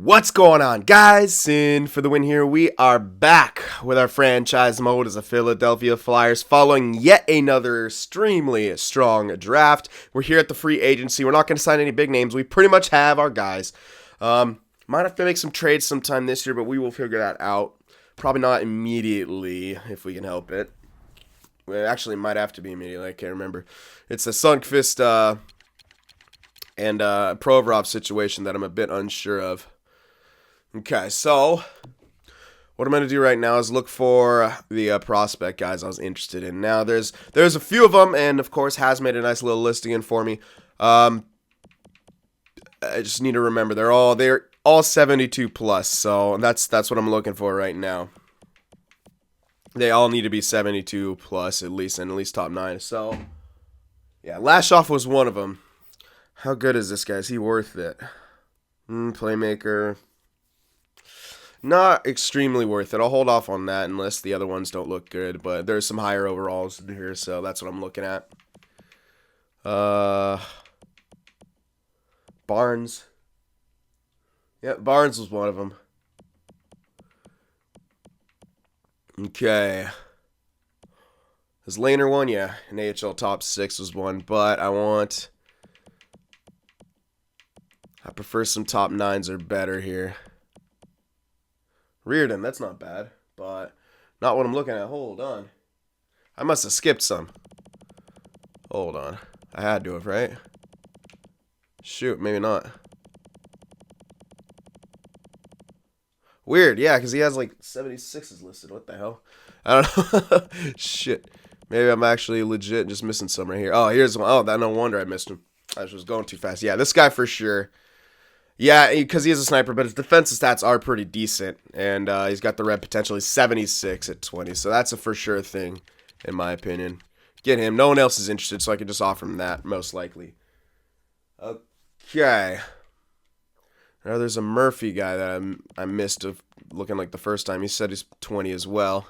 What's going on, guys? Cyn for the win here. We are back with our franchise mode as the Philadelphia Flyers following yet another extremely strong draft. We're here at the free agency. We're not going to sign any big names. We pretty much have our guys. Might have to make some trades sometime this year, but we will figure that out. Probably not immediately if we can help it. Well, actually, it might have to be immediately. I can't remember. It's the CynFtWProductions and Provorov situation that I'm a bit unsure of. Okay, so what I'm going to do right now is look for the prospect guys I was interested in. Now, there's a few of them, and of course, has made a nice little listing in for me. I just need to remember they're all 72 plus, so that's what I'm looking for right now. They all need to be 72 plus at least, and at least top 9. So, yeah, Lashoff was one of them. How good is this guy? Is he worth it? Playmaker. Not extremely worth it. I'll hold off on that unless the other ones don't look good. But there's some higher overalls in here, so that's what I'm looking at. Barnes. Yeah, Barnes was one of them. Okay. Is Laner one? Yeah, an AHL top 6 was one. But I prefer some top 9s are better here. Reardon, that's not bad, but not what I'm looking at. Hold on. I must have skipped some. Hold on. I had to have, right? Shoot, maybe not. Weird, yeah, because he has like 76s listed. What the hell? I don't know. Shit. Maybe I'm actually legit just missing some right here. Oh, here's one. Oh, no wonder I missed him. I was going too fast. Yeah, this guy for sure. Yeah, because he is a sniper, but his defensive stats are pretty decent, and he's got the red potential. He's 76 at 20, so that's a for sure thing, in my opinion. Get him. No one else is interested, so I can just offer him that, most likely. Okay. Now there's a Murphy guy that I missed of looking like the first time. He said he's 20 as well.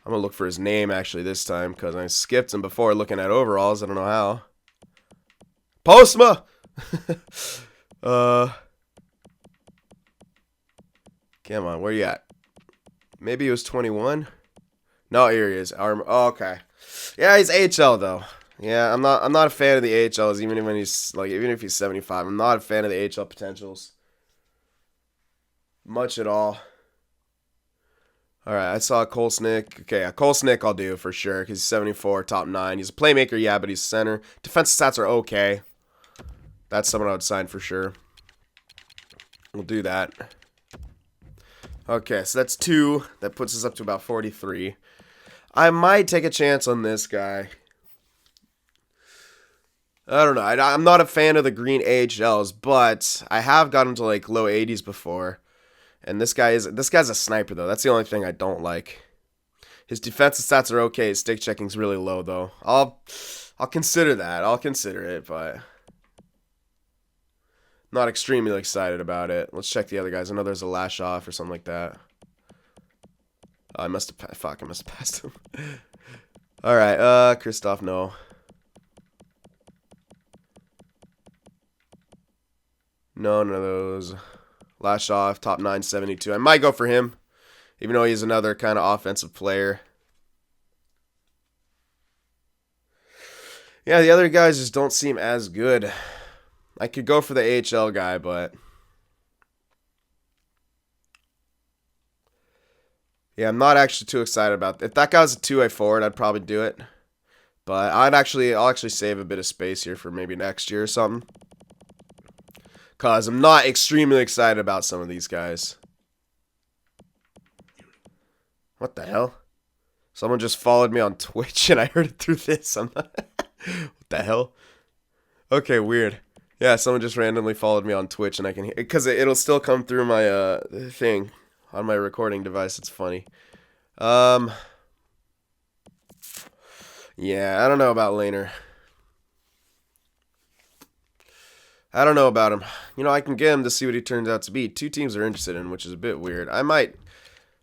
I'm going to look for his name, actually, this time, because I skipped him before looking at overalls. I don't know how. Postma! Come on, where you at? Maybe he was 21? No, here he is. Oh, okay. Yeah, he's AHL though. Yeah, I'm not a fan of the AHLs, even if he's 75. I'm not a fan of the AHL potentials. Much at all. Alright, I saw Kolesnik. Okay, yeah, Kolesnik I'll do for sure, because he's 74, top 9. He's a playmaker, yeah, but he's center. Defensive stats are okay. That's someone I would sign for sure. We'll do that. Okay, so that's 2. That puts us up to about 43. I might take a chance on this guy. I don't know. I'm not a fan of the green AHLs, but I have gotten to like low 80s before. And this guy's a sniper though. That's the only thing I don't like. His defensive stats are okay. His stick checking's really low though. I'll consider that. I'll consider it, but not extremely excited about it. Let's check the other guys. I know there's a Lashoff or something like that. Oh, I must have passed him. Alright, Kristoff, no. No, none of those. Lashoff, top 9, 72. I might go for him, even though he's another kind of offensive player. Yeah, the other guys just don't seem as good. I could go for the AHL guy, but yeah, I'm not actually too excited about it. If that guy was a 2-way forward, I'd probably do it. But I'll actually save a bit of space here for maybe next year or something. Because I'm not extremely excited about some of these guys. What the hell? Someone just followed me on Twitch and I heard it through this. I'm not what the hell? Okay, weird. Yeah, someone just randomly followed me on Twitch and I can hear, because it'll still come through my thing on my recording device. It's funny. Yeah, I don't know about Laner. I don't know about him. You know, I can get him to see what he turns out to be. 2 teams are interested in, which is a bit weird. I might.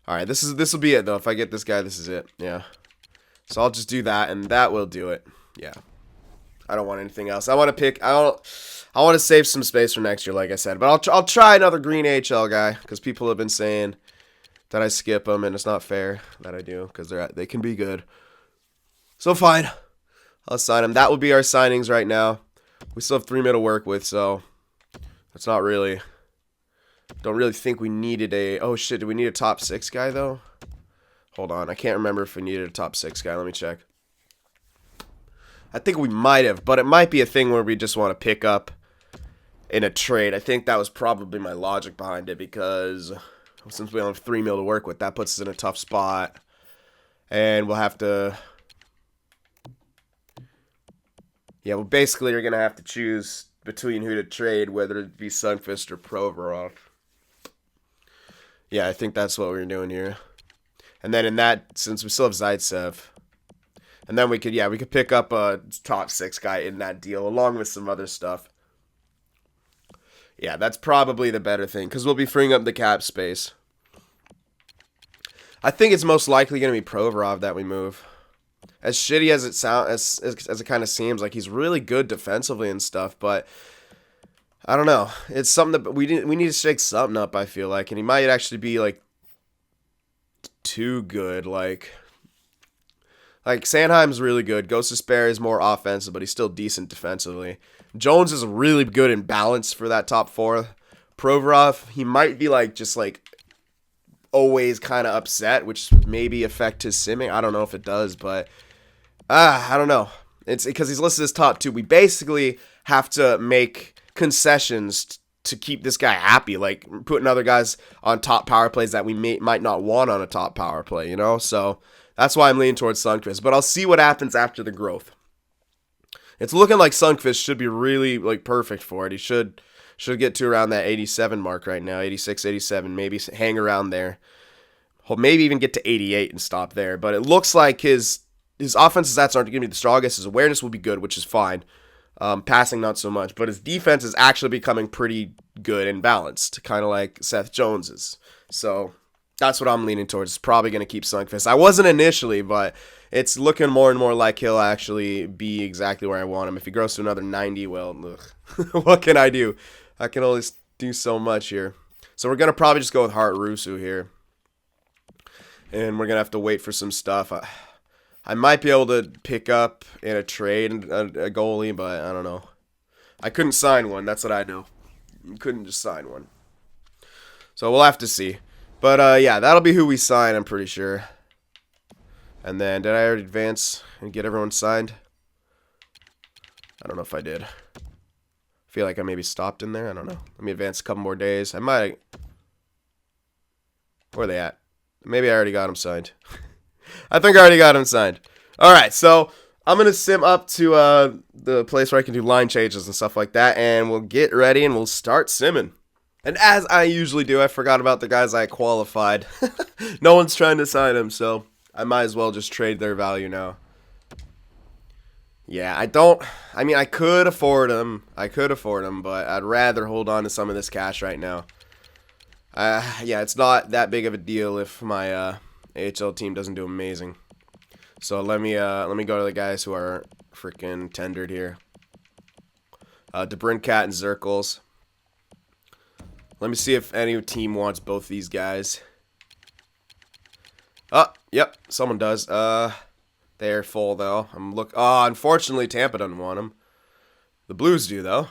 All right, this will be it though. If I get this guy, this is it. Yeah. So I'll just do that, and that will do it. Yeah. I don't want anything else. I want to pick. I'll I want to save some space for next year, like I said. But I'll try another green AHL guy because people have been saying that I skip them, and it's not fair that I do because they can be good. So fine, I'll sign them. That will be our signings right now. We still have 3 mil to work with, so that's not really. Don't really think we needed a. Oh shit, do we need a top 6 guy though? Hold on, I can't remember if we needed a top 6 guy. Let me check. I think we might have, but it might be a thing where we just want to pick up in a trade. I think that was probably my logic behind it because since we only have 3 mil to work with, that puts us in a tough spot. And we'll have to... Yeah, well, basically you're going to have to choose between who to trade, whether it be Sunfist or Provorov. Yeah, I think that's what we're doing here. And then in that, since we still have Zaitsev... And then we could pick up a top 6 guy in that deal along with some other stuff. Yeah, that's probably the better thing because we'll be freeing up the cap space. I think it's most likely going to be Provorov that we move. As shitty as it kind of seems, like he's really good defensively and stuff, but I don't know. It's something that we need to shake something up, I feel like, and he might actually be like too good, like Sanheim's really good. Gostisbehere is more offensive, but he's still decent defensively. Jones is really good in balance for that top 4. Provorov, he might be just always kind of upset, which maybe affect his simming. I don't know if it does, but I don't know. It's because he's listed as top 2. We basically have to make concessions to keep this guy happy, like putting other guys on top power plays that we might not want on a top power play, So that's why I'm leaning towards Sundqvist, but I'll see what happens after the growth. It's looking like Sundqvist should be really perfect for it. He should get to around that 87 mark right now, 86, 87, maybe hang around there. Maybe even get to 88 and stop there. But it looks like his offensive stats aren't going to be the strongest. His awareness will be good, which is fine. Passing not so much, but his defense is actually becoming pretty good and balanced, kind of like Seth Jones's. So that's what I'm leaning towards. It's probably going to keep Sundqvist. I wasn't initially, but it's looking more and more like he'll actually be exactly where I want him. If he grows to another 90, well, what can I do? I can only do so much here. So we're going to probably just go with Hart Rusu here. And we're going to have to wait for some stuff. I might be able to pick up in a trade a goalie, but I don't know. I couldn't sign one. That's what I know. You couldn't just sign one. So we'll have to see. But, yeah, that'll be who we sign, I'm pretty sure. And then, did I already advance and get everyone signed? I don't know if I did. I feel like I maybe stopped in there. I don't know. Let me advance a couple more days. I might. Where are they at? Maybe I already got them signed. I think I already got them signed. All right, so I'm going to sim up to the place where I can do line changes and stuff like that, and we'll get ready and we'll start simming. And as I usually do, I forgot about the guys I qualified. No one's trying to sign them, so I might as well just trade their value now. Yeah, I mean, I could afford them. But I'd rather hold on to some of this cash right now. Yeah, it's not that big of a deal if my AHL team doesn't do amazing. So let me go to the guys who are freaking tendered here. DeBrincat and Zirkles. Let me see if any team wants both these guys. Oh, yep, someone does. They're full though. Unfortunately, Tampa doesn't want them. The Blues do though.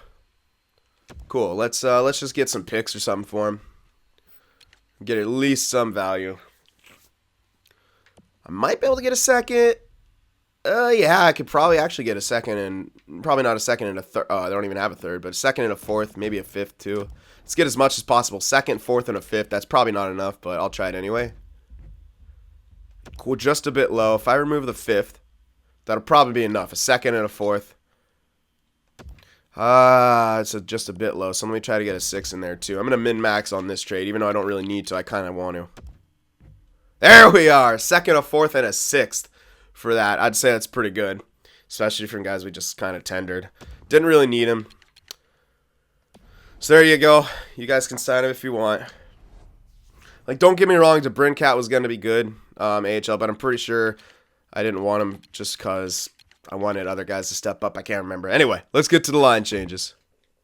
Cool. Let's just get some picks or something for them. Get at least some value. I might be able to get a second. Yeah, I could probably actually get a second and probably not a second and a third. Oh, they don't even have a third, but a second and a fourth, maybe a fifth too. Let's get as much as possible. Second, fourth, and a fifth. That's probably not enough, but I'll try it anyway. Cool, just a bit low. If I remove the fifth, that'll probably be enough. A second and a fourth. It's just a bit low, so let me try to get a six in there too. I'm going to min-max on this trade, even though I don't really need to. I kind of want to. There we are. Second, a fourth, and a sixth for that. I'd say that's pretty good, especially from guys we just kind of tendered. Didn't really need him. So there you go. You guys can sign him if you want. Like, don't get me wrong, DeBrincat was going to be good, AHL, but I'm pretty sure I didn't want him just because I wanted other guys to step up. I can't remember. Anyway, let's get to the line changes.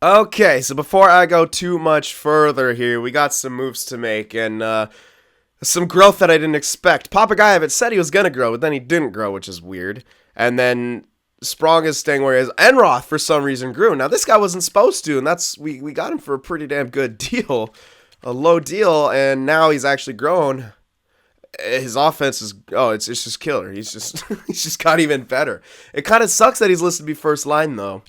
Okay, so before I go too much further here, we got some moves to make, and some growth that I didn't expect. Papagayev, it said he was going to grow, but then he didn't grow, which is weird. And then Sprong is staying where he is. Enroth, for some reason, grew. Now, this guy wasn't supposed to, and we got him for a pretty damn good deal. A low deal, and now he's actually grown. His offense is, it's just killer. He's just he's just got even better. It kind of sucks that he's listed to be first line, though.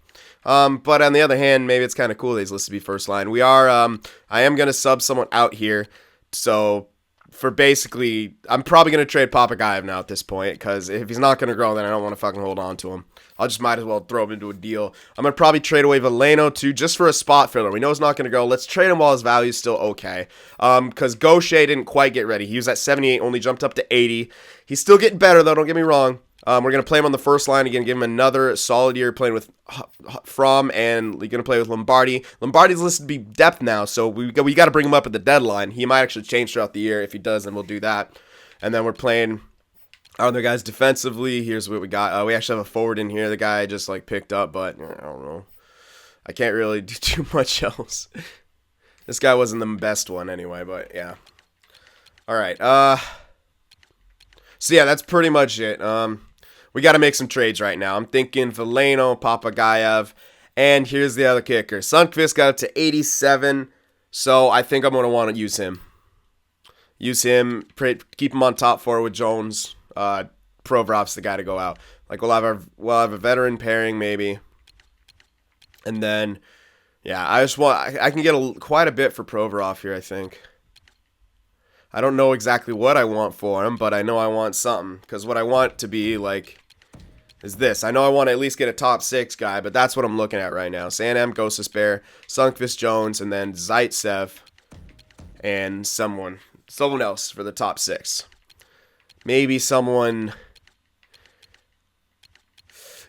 But on the other hand, maybe it's kind of cool that he's listed to be first line. I am going to sub someone out here. So, for basically, I'm probably going to trade Papagayev now at this point, because if he's not going to grow, then I don't want to fucking hold on to him. I just might as well throw him into a deal. I'm going to probably trade away Veleno, too, just for a spot filler. We know he's not going to go. Let's trade him while his value is still okay. Because Gaucher didn't quite get ready. He was at 78, only jumped up to 80. He's still getting better, though, don't get me wrong. We're going to play him on the first line again, give him another solid year playing with From, and we're going to play with Lombardi. Lombardi's listed to be depth now, so we got to bring him up at the deadline. He might actually change throughout the year. If he does, then we'll do that. And then we're playing our other guys defensively. Here's what we got. We actually have a forward in here. The guy I just picked up, but I don't know. I can't really do too much else. This guy wasn't the best one anyway, but yeah. All right. So yeah, that's pretty much it. We got to make some trades right now. I'm thinking Veleno, Papagayev, and here's the other kicker. Sundqvist got up to 87, so I think I'm going to want to use him. Keep him on top four with Jones. Provorov's the guy to go out. We'll have a veteran pairing maybe, and then yeah, I can get quite a bit for Provorov here. I think. I don't know exactly what I want for him, but I know I want something, because what I want to be is this. I know I want to at least get a top 6 guy, but that's what I'm looking at right now. Sanem, Gostisbehere, Sundqvist, Jones, and then Zaitsev, and someone else for the top 6. Maybe someone.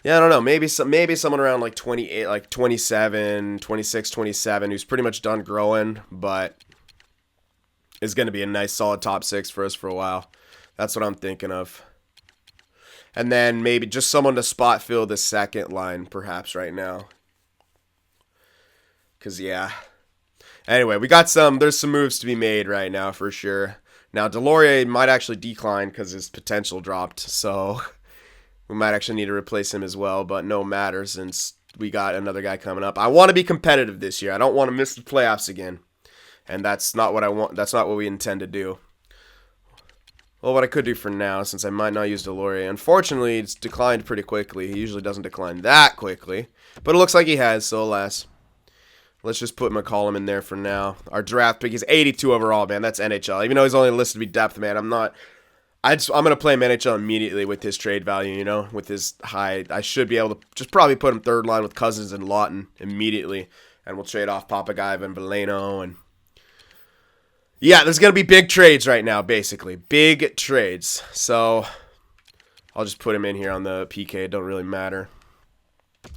Yeah, I don't know. Maybe someone around 28, 27, 26, 27, who's pretty much done growing, but is going to be a nice solid top 6 for us for a while. That's what I'm thinking of. And then maybe just someone to spot fill the second line, perhaps, right now. Because, yeah. Anyway, there's some moves to be made right now, for sure. Now, Delorier might actually decline because his potential dropped. So, we might actually need to replace him as well. But no matter, since we got another guy coming up. I want to be competitive this year. I don't want to miss the playoffs again. And that's not what I want. That's not what we intend to do. Well, what I could do for now, since I might not use Delorier. Unfortunately, it's declined pretty quickly. He usually doesn't decline that quickly. But it looks like he has, so alas. Let's just put McCollum in there for now. Our draft pick is 82 overall, man. That's NHL. Even though he's only listed to be depth, man, I'm going to play him NHL immediately with his trade value, with his high. I should be able to just probably put him third line with Cousins and Lawton immediately. And we'll trade off Papagayev and Veleno and... Yeah, there's going to be big trades right now, basically. Big trades. So, I'll just put him in here on the PK. It don't really matter.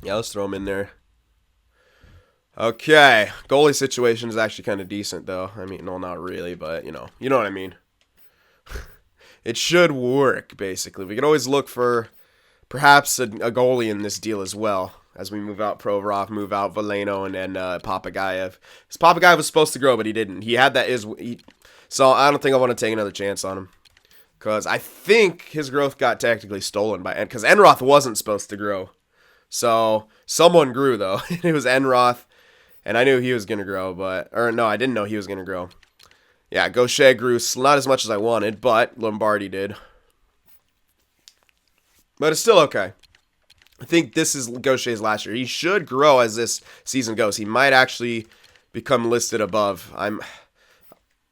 Yeah, let's throw him in there. Okay. Goalie situation is actually kind of decent, though. I mean, no, not really, but, you know what I mean. It should work, basically. We can always look for perhaps a goalie in this deal as well. As we move out Provorov, move out Veleno, and then Papagayev. Because Papagayev was supposed to grow, but he didn't. He had that so I don't think I want to take another chance on him. Because I think his growth got technically stolen by... Because Enroth wasn't supposed to grow. So someone grew, though. It was Enroth. And I knew he was going to grow, but... Or no, I didn't know he was going to grow. Yeah, Gaucher grew not as much as I wanted, but Lombardi did. But it's still okay. I think this is Gaucher's last year. He should grow as this season goes. He might actually become listed above.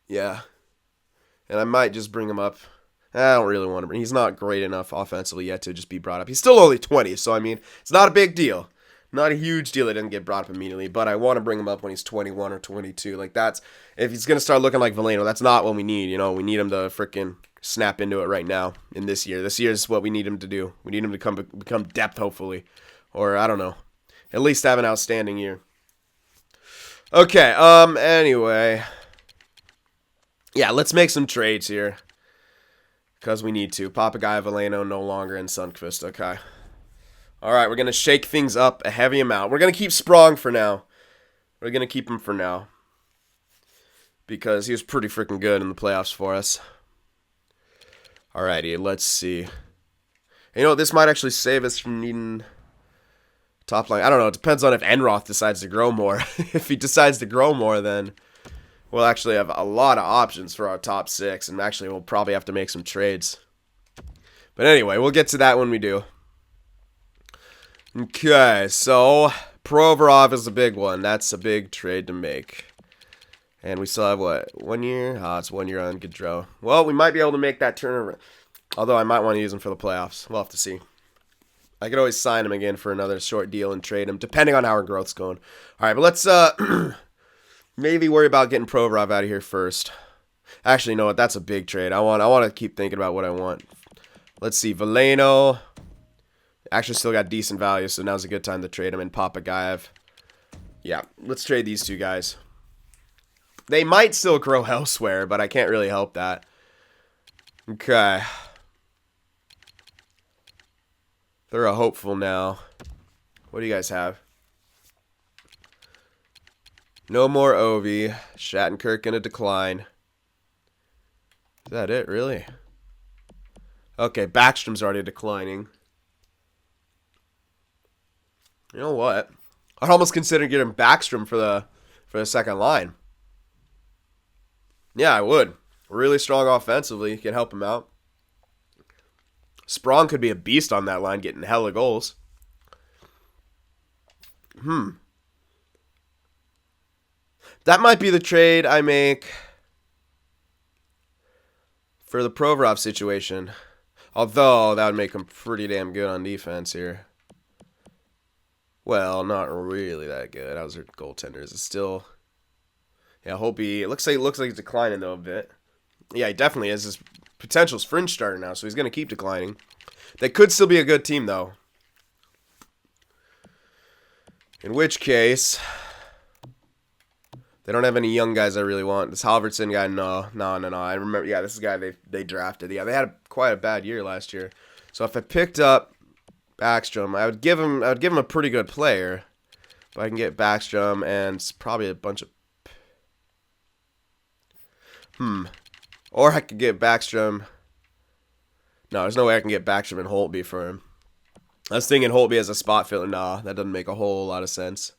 Yeah. And I might just bring him up. I don't really want to bring. He's not great enough offensively yet to just be brought up. He's still only 20, so I mean, it's not a big deal. Not a huge deal. It didn't get brought up immediately, but I want to bring him up when he's 21 or 22. If he's going to start looking like Veleno, that's not what we need. We need him to freaking snap into it right now in this year. This year is what we need him to do. We need him to become depth, hopefully. Or, I don't know. At least have an outstanding year. Okay, anyway. Yeah, let's make some trades here. Because we need to. Papagayev, Veleno, no longer, and Sundqvist. Okay. Alright, we're going to shake things up a heavy amount. We're going to keep Sprong for now. We're going to keep him for now. Because he was pretty freaking good in the playoffs for us. Alrighty, let's see. You know, this might actually save us from needing top line. I don't know. It depends on if Enroth decides to grow more. If he decides to grow more, then we'll actually have a lot of options for our top 6. And actually, we'll probably have to make some trades. But anyway, we'll get to that when we do. Okay, so Provorov is a big one. That's a big trade to make. And we still have, what, 1 year? It's 1 year on Gaudreau. Well, we might be able to make that turnaround. Although I might want to use him for the playoffs. We'll have to see. I could always sign him again for another short deal and trade him, depending on how our growth's going. All right, but let's maybe worry about getting Provorov out of here first. Actually, you know what? That's a big trade. I want to keep thinking about what I want. Let's see. Veleno. Actually still got decent value, so now's a good time to trade him. And Papagayev. Yeah, let's trade these two guys. They might still grow elsewhere, but I can't really help that. Okay. They're a hopeful now. What do you guys have? No more Ovi. Shattenkirk in a decline. Is that it, really? Okay, Backstrom's already declining. You know what? I'd almost consider getting Backstrom for the second line. Yeah, I would. Really strong offensively. Can help him out. Sprong could be a beast on that line, getting hella goals. That might be the trade I make for the Provorov situation. Although, that would make him pretty damn good on defense here. Well, not really that good. How's their goaltenders? It's still... Yeah, Holtby, it looks like he's declining, though, a bit. Yeah, he definitely is. His potential's fringe starter now, so he's going to keep declining. They could still be a good team, though. In which case, they don't have any young guys I really want. This Halverson guy, no. I remember, yeah, this is the guy they drafted. Yeah, they had quite a bad year last year. So if I picked up Backstrom, I would give him a pretty good player. But I can get Backstrom and probably a bunch of... Or I could get Backstrom. No, there's no way I can get Backstrom and Holtby for him. I was thinking Holtby as a spot filler. Nah, that doesn't make a whole lot of sense.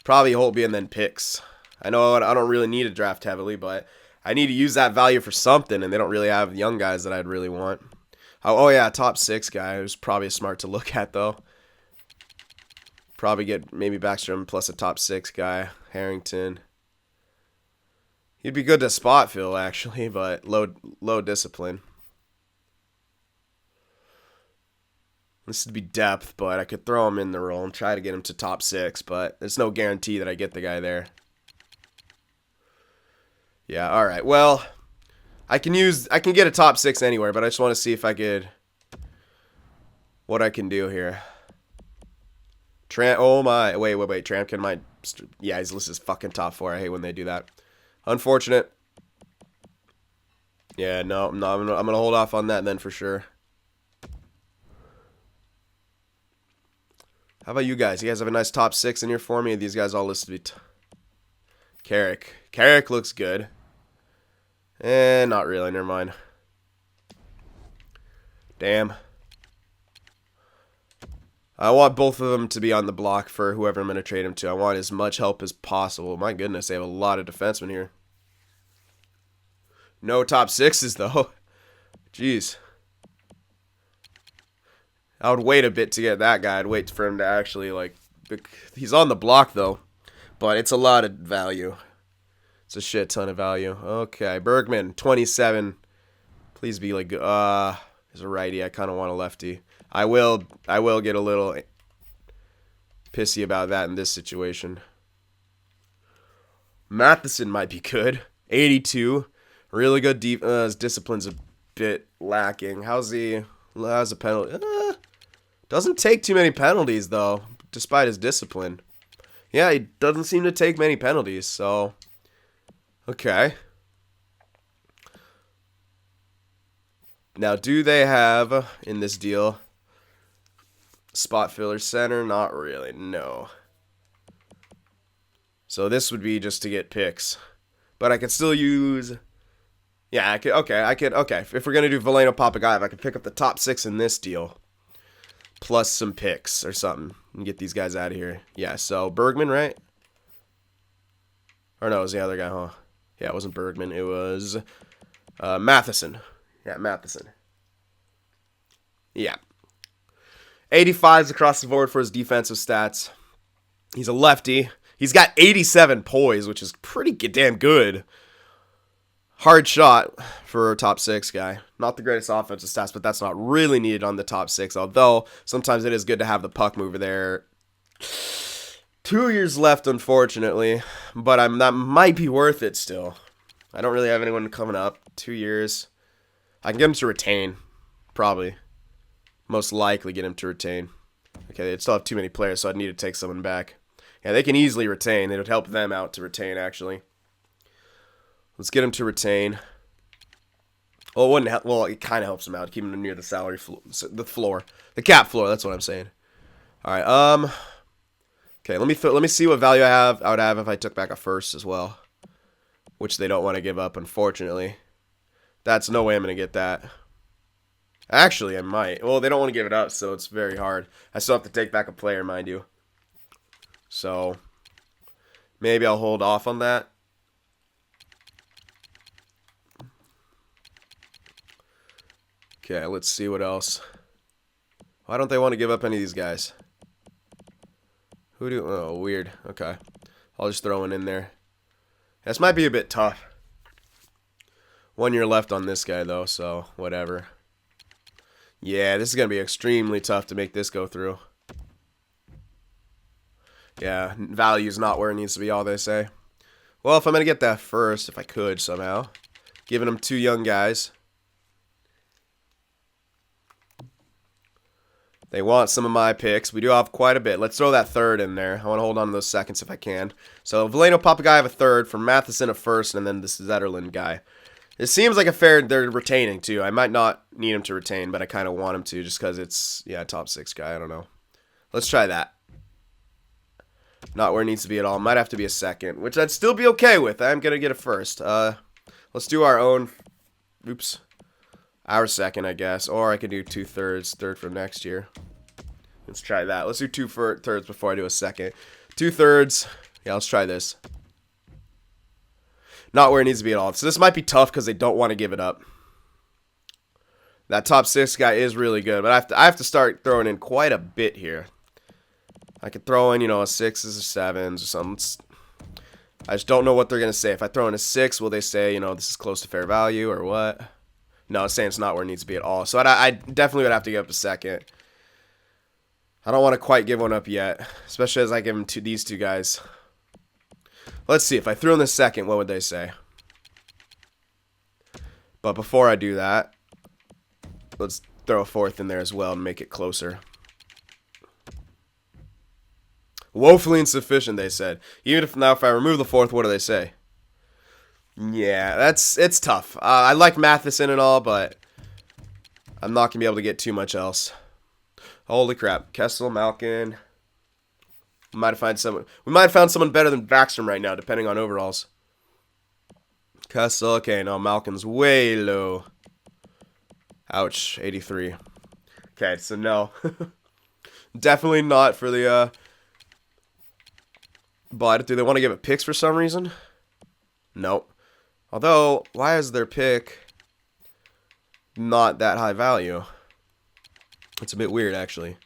Probably Holtby and then picks. I know I don't really need to draft heavily, but I need to use that value for something, and they don't really have young guys that I'd really want. Oh yeah, top 6 guy. Who's probably smart to look at, though. Probably get maybe Backstrom plus a top 6 guy. Harrington. He'd be good to spot fill, actually, but low discipline. This would be depth, but I could throw him in the role and try to get him to top 6, but there's no guarantee that I get the guy there. Yeah, all right. Well, I can get a top 6 anywhere, but I just want to see if I could what I can do here. Oh my, wait. Trampkin might, yeah, he's listed as fucking top 4. I hate when they do that. Unfortunate. Yeah, no, I'm gonna hold off on that then for sure. How about you guys? You guys have a nice top 6 in here for me? These guys all listed to be Carrick. Carrick looks good. Not really. Never mind. Damn. I want both of them to be on the block for whoever I'm going to trade them to. I want as much help as possible. My goodness, they have a lot of defensemen here. No top 6s, though. Jeez. I would wait a bit to get that guy. I'd wait for him to actually, like... He's on the block, though. But it's a lot of value. It's a shit ton of value. Okay, Bergman, 27. Please be like... He's a righty. I kind of want a lefty. I will get a little pissy about that in this situation. Matheson might be good. 82. Really good. His discipline's a bit lacking. How's the penalty? Doesn't take too many penalties, though, despite his discipline. Yeah, he doesn't seem to take many penalties, so... Okay. Now, do they have, in this deal, spot filler center? Not really, no. So this would be just to get picks. But I could still use... Yeah, okay. If we're going to do Veleno Papagayev, I could pick up the top 6 in this deal. Plus some picks or something. And get these guys out of here. Yeah, so Bergman, right? Or no, it was the other guy, huh? Yeah, it wasn't Bergman. It was Matheson. Yeah, Matheson. Yeah. 85s across the board for his defensive stats. He's a lefty. He's got 87 poise, which is pretty damn good. Hard shot for a top 6 guy. Not the greatest offensive stats, but that's not really needed on the top 6, although sometimes it is good to have the puck mover there. 2 years left, unfortunately, but that might be worth it still. I don't really have anyone coming up. 2 years. I can get him to retain, probably. Most likely get him to retain. Okay, they'd still have too many players, so I'd need to take someone back. Yeah, they can easily retain. It would help them out to retain, actually. Let's get him to retain. Well, it wouldn't help. Well, it kind of helps him out, keeping him near the salary floor, the cap floor. That's what I'm saying. All right. Okay. Let me see what value I would have if I took back a first as well, which they don't want to give up, unfortunately. That's no way I'm gonna get that. Actually, I might. Well, they don't want to give it up, so it's very hard. I still have to take back a player, mind you. So maybe I'll hold off on that. Okay, let's see what else. Why don't they want to give up any of these guys? Oh, weird. Okay. I'll just throw one in there. This might be a bit tough. 1 year left on this guy, though, so whatever. Yeah, this is going to be extremely tough to make this go through. Yeah, value's not where it needs to be, all they say. Well, if I'm going to get that first, if I could somehow. Giving them 2 young guys. They want some of my picks. We do have quite a bit. Let's throw that third in there. I want to hold on to those seconds if I can. So, Veleno Papagayev a third, for Matheson a first, and then this Zetterlund guy. It seems like a fair, they're retaining too. I might not need him to retain, but I kind of want him to just because it's, yeah, top 6 guy. I don't know. Let's try that. Not where it needs to be at all. Might have to be a second, which I'd still be okay with. I'm going to get a first. Let's do our own, our second, I guess. Or I could do 2/3, third from next year. Let's try that. Let's do 2/3 before I do a second. 2/3. Yeah, let's try this. Not where it needs to be at all. So this might be tough because they don't want to give it up. That top 6 guy is really good, but I have to start throwing in quite a bit here. I could throw in, a 6s or 7s or something. I just don't know what they're going to say. If I throw in a 6, will they say, this is close to fair value or what? No, it's saying it's not where it needs to be at all. So I definitely would have to give up a second. I don't want to quite give one up yet, especially as I give them to these 2 guys. Let's see. If I threw in the second, what would they say? But before I do that, let's throw a 4th in there as well and make it closer. Woefully insufficient, they said. Even if I remove the 4th, what do they say? Yeah, it's tough. I like Matheson and all, but I'm not going to be able to get too much else. Holy crap. Kessel, Malkin. We might have found someone better than Backstrom right now, depending on overalls. Kessel, okay, no, Malkin's way low. Ouch, 83. Okay, so no. Definitely not for the, but do they want to give it picks for some reason? Nope. Although, why is their pick not that high value? It's a bit weird, actually.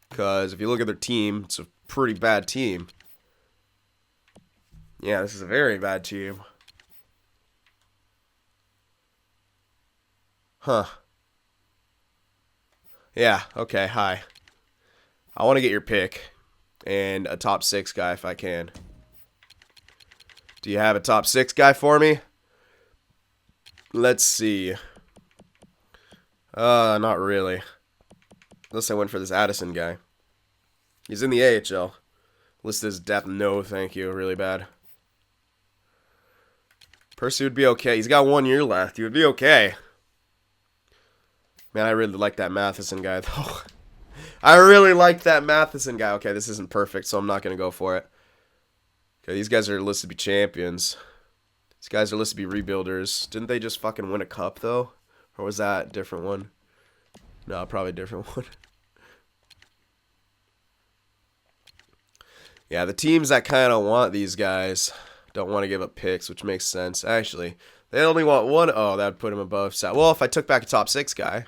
Because if you look at their team, it's a pretty bad team. Yeah, this is a very bad team. Huh. Yeah, okay, hi. I want to get your pick. And a top 6 guy if I can. Do you have a top 6 guy for me? Let's see. Not really. Unless I went for this Addison guy. He's in the AHL. Listed as depth, no thank you, really bad. Percy would be okay. He's got 1 year left. He would be okay. Man, I really like that Matheson guy, though. I really like that Matheson guy. Okay, this isn't perfect, so I'm not going to go for it. Okay, these guys are listed to be champions. These guys are listed to be rebuilders. Didn't they just fucking win a cup, though? Or was that a different one? No, probably a different one. Yeah, the teams that kind of want these guys don't want to give up picks, which makes sense. Actually, they only want one. Oh, that would put him above. Well, if I took back a top 6 guy,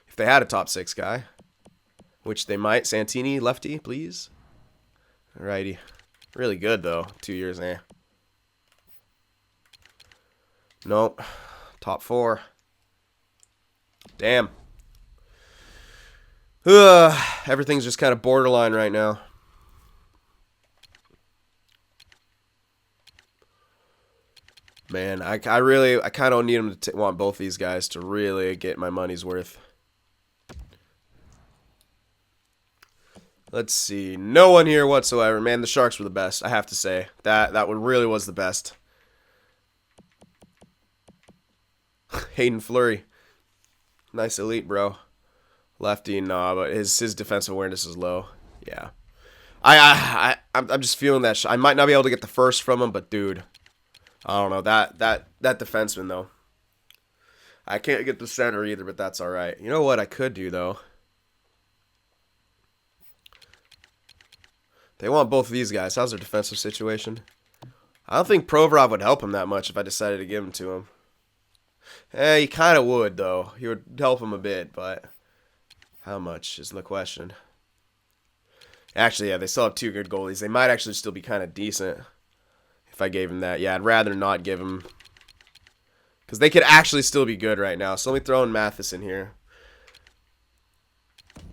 if they had a top 6 guy, which they might. Santini, lefty, please. Alrighty. Really good, though. 2 years, eh. Nope. Top 4. Damn. Everything's just kind of borderline right now. Man, I kind of need them to want both these guys to really get my money's worth. Let's see. No one here whatsoever. Man, the Sharks were the best, I have to say. That one really was the best. Hayden Fleury. Nice elite, bro. Lefty, nah, but his defensive awareness is low. Yeah. I'm just feeling that. I might not be able to get the first from him, but dude, I don't know. That defenseman, though. I can't get the center either, but that's all right. You know what I could do, though? They want both of these guys. How's their defensive situation? I don't think Provorov would help him that much if I decided to give him to him. He kind of would, though. He would help him a bit, but how much is the question. Actually, yeah, they still have 2 good goalies. They might actually still be kind of decent if I gave him that. Yeah, I'd rather not give him, because they could actually still be good right now. So let me throw in Matheson here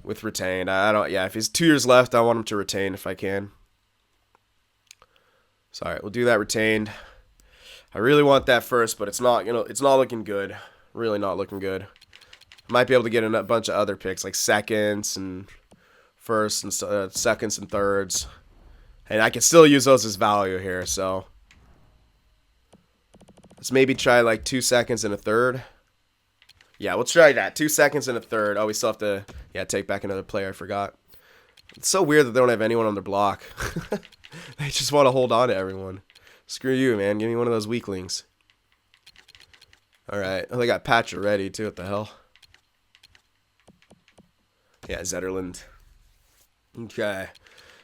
with retained. I don't. Yeah, if he's 2 years left, I want him to retain if I can. So all right, we'll do that retained. I really want that first, but it's not. It's not looking good. Really not looking good. I might be able to get a bunch of other picks like seconds and firsts and seconds and thirds, and I can still use those as value here. So let's maybe try like 2 seconds and a third. Yeah, we'll try that. 2 seconds and a third. Oh, we still have to take back another player. I forgot. It's so weird that they don't have anyone on their block. They just want to hold on to everyone. Screw you, man. Give me one of those weaklings. All right. Oh, they got Patcher ready too. What the hell? Yeah, Zetterland. Okay.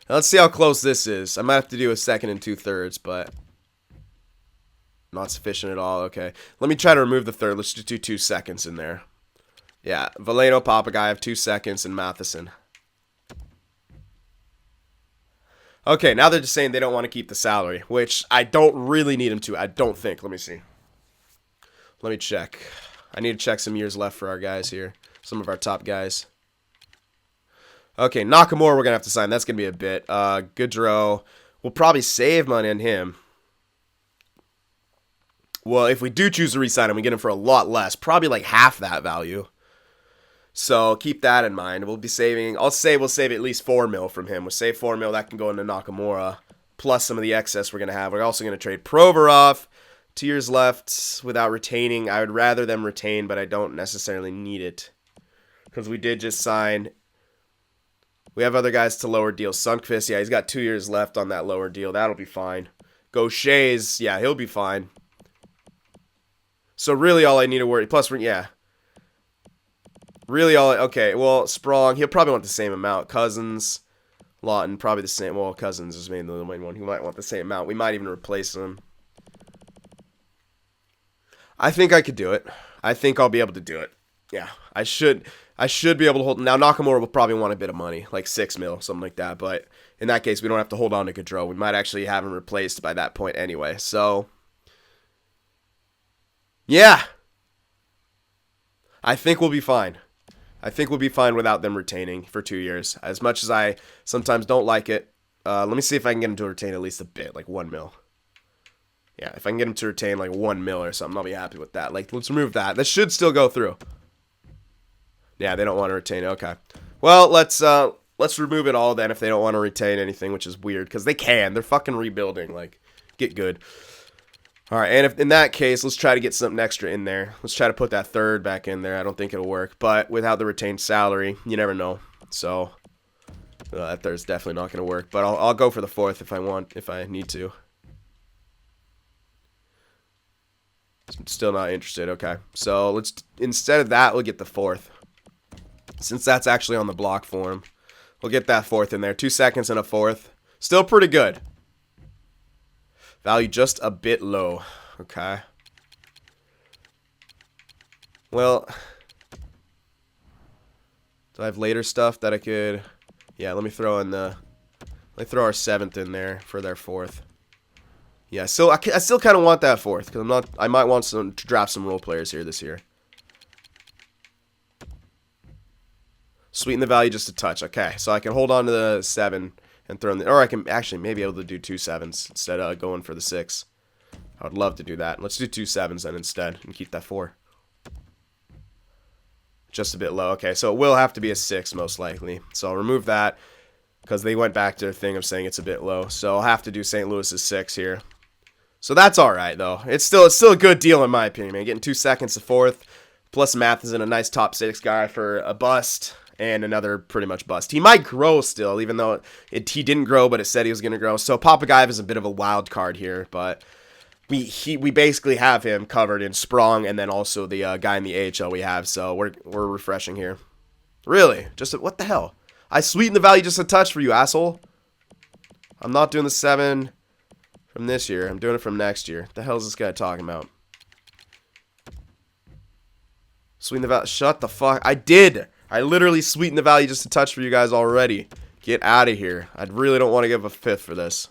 Now let's see how close this is. I might have to do a second and 2/3, but not sufficient at all. Okay. Let me try to remove the third. Let's just do 2 seconds in there. Yeah. Valeno, Papagai have 2 seconds, and Matheson. Okay, now they're just saying they don't want to keep the salary, which I don't really need them to. I don't think. Let me see. Let me check. I need to check some years left for our guys here. Some of our top guys. Okay, Nakamura we're going to have to sign. That's going to be a bit. Goodrow, we'll probably save money on him. Well, if we do choose to re-sign him, we get him for a lot less. Probably like half that value. So keep that in mind. We'll be saving. I'll say we'll save at least $4 million from him. We'll save $4 million. That can go into Nakamura, plus some of the excess we're going to have. We're also going to trade Provorov. 2 years left without retaining. I would rather them retain, but I don't necessarily need it, because we did just sign. We have other guys to lower deals. Sundqvist, yeah, he's got 2 years left on that lower deal. That'll be fine. Gaucher's, yeah, he'll be fine. So really all I need to worry. Plus, yeah. Really all, okay, well, Sprong, he'll probably want the same amount. Cousins, Lawton, probably the same. Well, Cousins is mainly the main one. He might want the same amount. We might even replace him. I think I could do it. I think I'll be able to do it. Yeah, I should be able to hold. Now, Nakamura will probably want a bit of money, like $6 million, something like that. But in that case, we don't have to hold on to Gaudreau. We might actually have him replaced by that point anyway. So, yeah. I think we'll be fine. I think we'll be fine without them retaining for 2 years. As much as I sometimes don't like it, let me see if I can get him to retain at least a bit, like $1 million. Yeah, if I can get him to retain like $1 million or something, I'll be happy with that. Like, let's remove that. That should still go through. Yeah, they don't want to retain. Okay. Well, let's remove it all then if they don't want to retain anything, which is weird because they can. They're fucking rebuilding. Like, get good. All right, and if in that case, let's try to get something extra in there. Let's try to put that third back in there. I don't think it'll work, but without the retained salary, you never know. So that third's definitely not going to work. But I'll go for the fourth if I need to. Still not interested. Okay. So let's, instead of that, we'll get the 4th. Since that's actually on the block form. We'll get that 4th in there. 2 seconds and a 4th. Still pretty good. Value just a bit low. Okay. Well, do I have later stuff that I could... Yeah, let me throw in the... Let me throw our 7th in there for their 4th. Yeah, so I still kind of want that 4th, because I might want to draft some role players here this year. Sweeten the value just a touch. Okay, so I can hold on to the 7 and throw in the... Or I can actually maybe able to do 2 7s instead of going for the 6. I would love to do that. Let's do 2 7s then instead and keep that 4. Just a bit low. Okay, so it will have to be a 6 most likely. So I'll remove that because they went back to their thing of saying it's a bit low. So I'll have to do St. Louis's 6 here. So that's all right though. It's still a good deal in my opinion, man. Getting 2 seconds, a 4th, plus Matheson, a nice top 6 guy for a bust and another pretty much bust. He might grow still, even though he didn't grow, but it said he was going to grow. So Papagayev is a bit of a wild card here, but we basically have him covered in Sprong and then also the guy in the AHL we have. So we're refreshing here. Really? What the hell? I sweetened the value just a touch for you, asshole. I'm not doing the 7 from this year. I'm doing it from next year. What the hell is this guy talking about? Sweeten the value. Shut the fuck. I did. I literally sweetened the value just a touch for you guys already. Get out of here. I really don't want to give a 5th for this.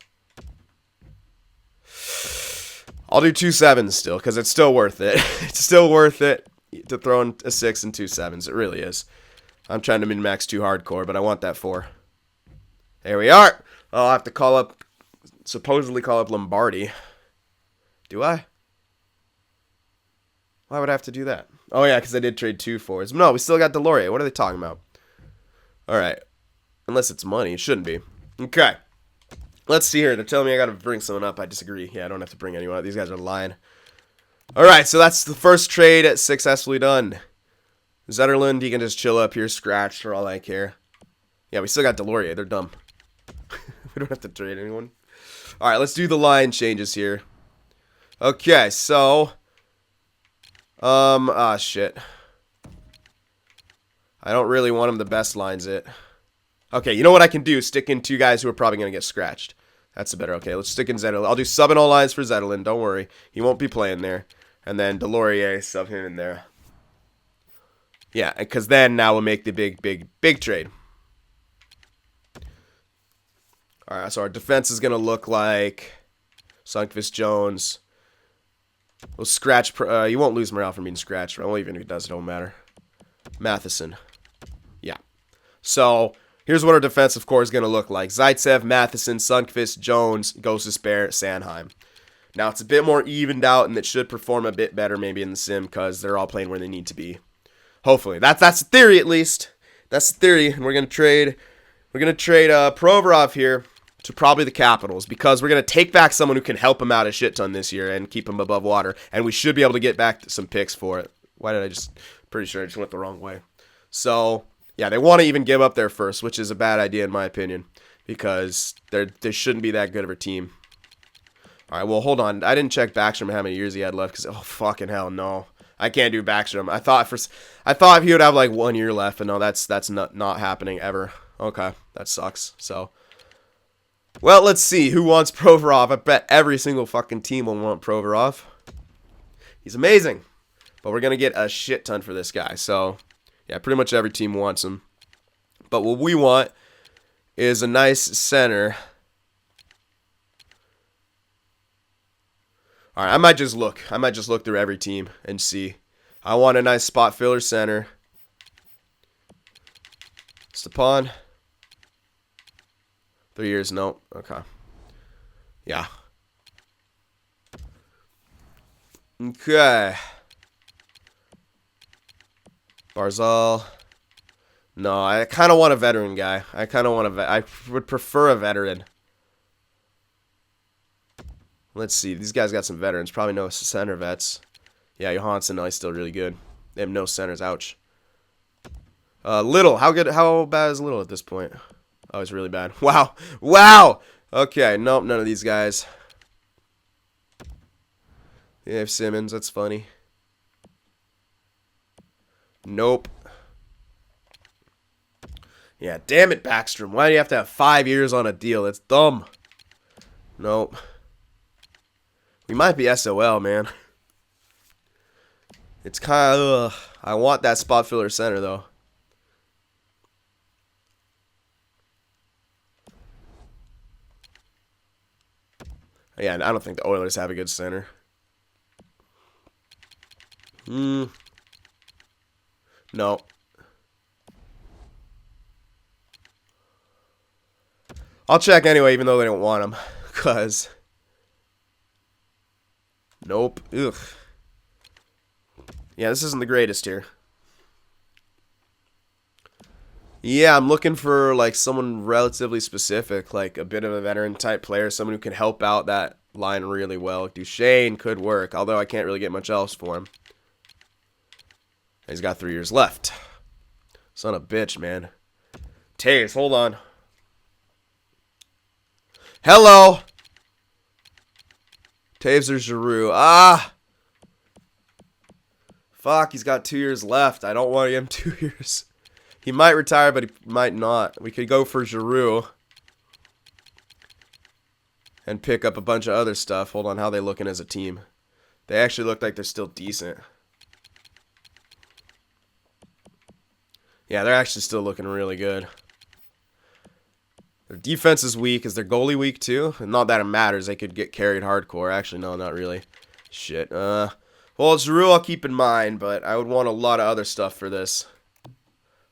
I'll do 2 7s still, because it's still worth it. It's still worth it to throw in a 6 and 2 7s. It really is. I'm trying to min-max 2 hardcore, but I want that 4. There we are. I'll have to supposedly call up Lombardi. Do I? Why would I have to do that? Oh, yeah, because I did trade 2 4s. No, we still got Delorier. What are they talking about? All right. Unless it's money. It shouldn't be. Okay. Let's see here. They're telling me I got to bring someone up. I disagree. Yeah, I don't have to bring anyone up. These guys are lying. All right, so that's the first trade successfully done. Zetterlund, he can just chill up here, scratch for all I care. Yeah, we still got Delorier. They're dumb. We don't have to trade anyone. All right, let's do the line changes here. Okay, so... shit. I don't really want him the best lines it. Okay, you know what I can do? Stick in 2 guys who are probably going to get scratched. That's better. Okay, let's stick in Zetterlund. I'll do sub in all lines for Zetterlund. Don't worry. He won't be playing there. And then Delorier, sub him in there. Yeah, because then now we'll make the big trade. All right, so our defense is going to look like Sundqvist, Jones. We'll scratch. You won't lose morale from being scratched. Well, even if he does, it don't matter. Matheson. Yeah. So here's what our defensive core is going to look like. Zaitsev, Matheson, Sundqvist, Jones, Ghost of Spare, Sanheim. Now, it's a bit more evened out, and it should perform a bit better maybe in the sim because they're all playing where they need to be. Hopefully. That's the theory, at least. That's the theory. And we're going to trade Provorov here to probably the Capitals because we're going to take back someone who can help him out a shit ton this year and keep him above water. And we should be able to get back some picks for it. Why did I just... Pretty sure I just went the wrong way. So, yeah, they want to even give up their first, which is a bad idea in my opinion because they shouldn't be that good of a team. All right, well, hold on. I didn't check Backstrom how many years he had left because, oh, fucking hell, no. I can't do Backstrom. I thought he would have like 1 year left, and no, that's not happening ever. Okay, that sucks. So, well, let's see. Who wants Provorov? I bet every single fucking team will want Provorov. He's amazing. But we're going to get a shit ton for this guy. So, yeah, pretty much every team wants him. But what we want is a nice center. All right, I might just look through every team and see. I want a nice spot filler center. Stepan. 3 years, no. Okay. Yeah. Okay. Barzal. No, I kind of want a veteran guy. I would prefer a veteran. Let's see. These guys got some veterans. Probably no center vets. Yeah, Johansson, no, he's still really good. They have no centers. Ouch. Little. How bad is Little at this point? Oh, he's really bad. Wow. Wow. Okay. Nope. None of these guys. They have Simmons. That's funny. Nope. Yeah, damn it, Backstrom. Why do you have to have 5 years on a deal? That's dumb. Nope. We might be SOL, man. It's kind of... I want that spot filler center, though. Yeah, I don't think the Oilers have a good center. No. I'll check anyway, even though they don't want him. Because... Nope. Ugh. Yeah, this isn't the greatest here. Yeah, I'm looking for, like, someone relatively specific. Like, a bit of a veteran-type player. Someone who can help out that line really well. Duchesne could work, although I can't really get much else for him. He's got 3 years left. Son of a bitch, man. Toews, hold on. Hello! Toews or Giroux. Ah! Fuck, he's got 2 years left. I don't want to give him 2 years. He might retire, but he might not. We could go for Giroux. And pick up a bunch of other stuff. Hold on, how are they looking as a team? They actually look like they're still decent. Yeah, they're actually still looking really good. Their defense is weak. Is their goalie weak too? And not that it matters. They could get carried hardcore. Actually, no, not really. Shit. Well, Giroux I'll keep in mind, but I would want a lot of other stuff for this.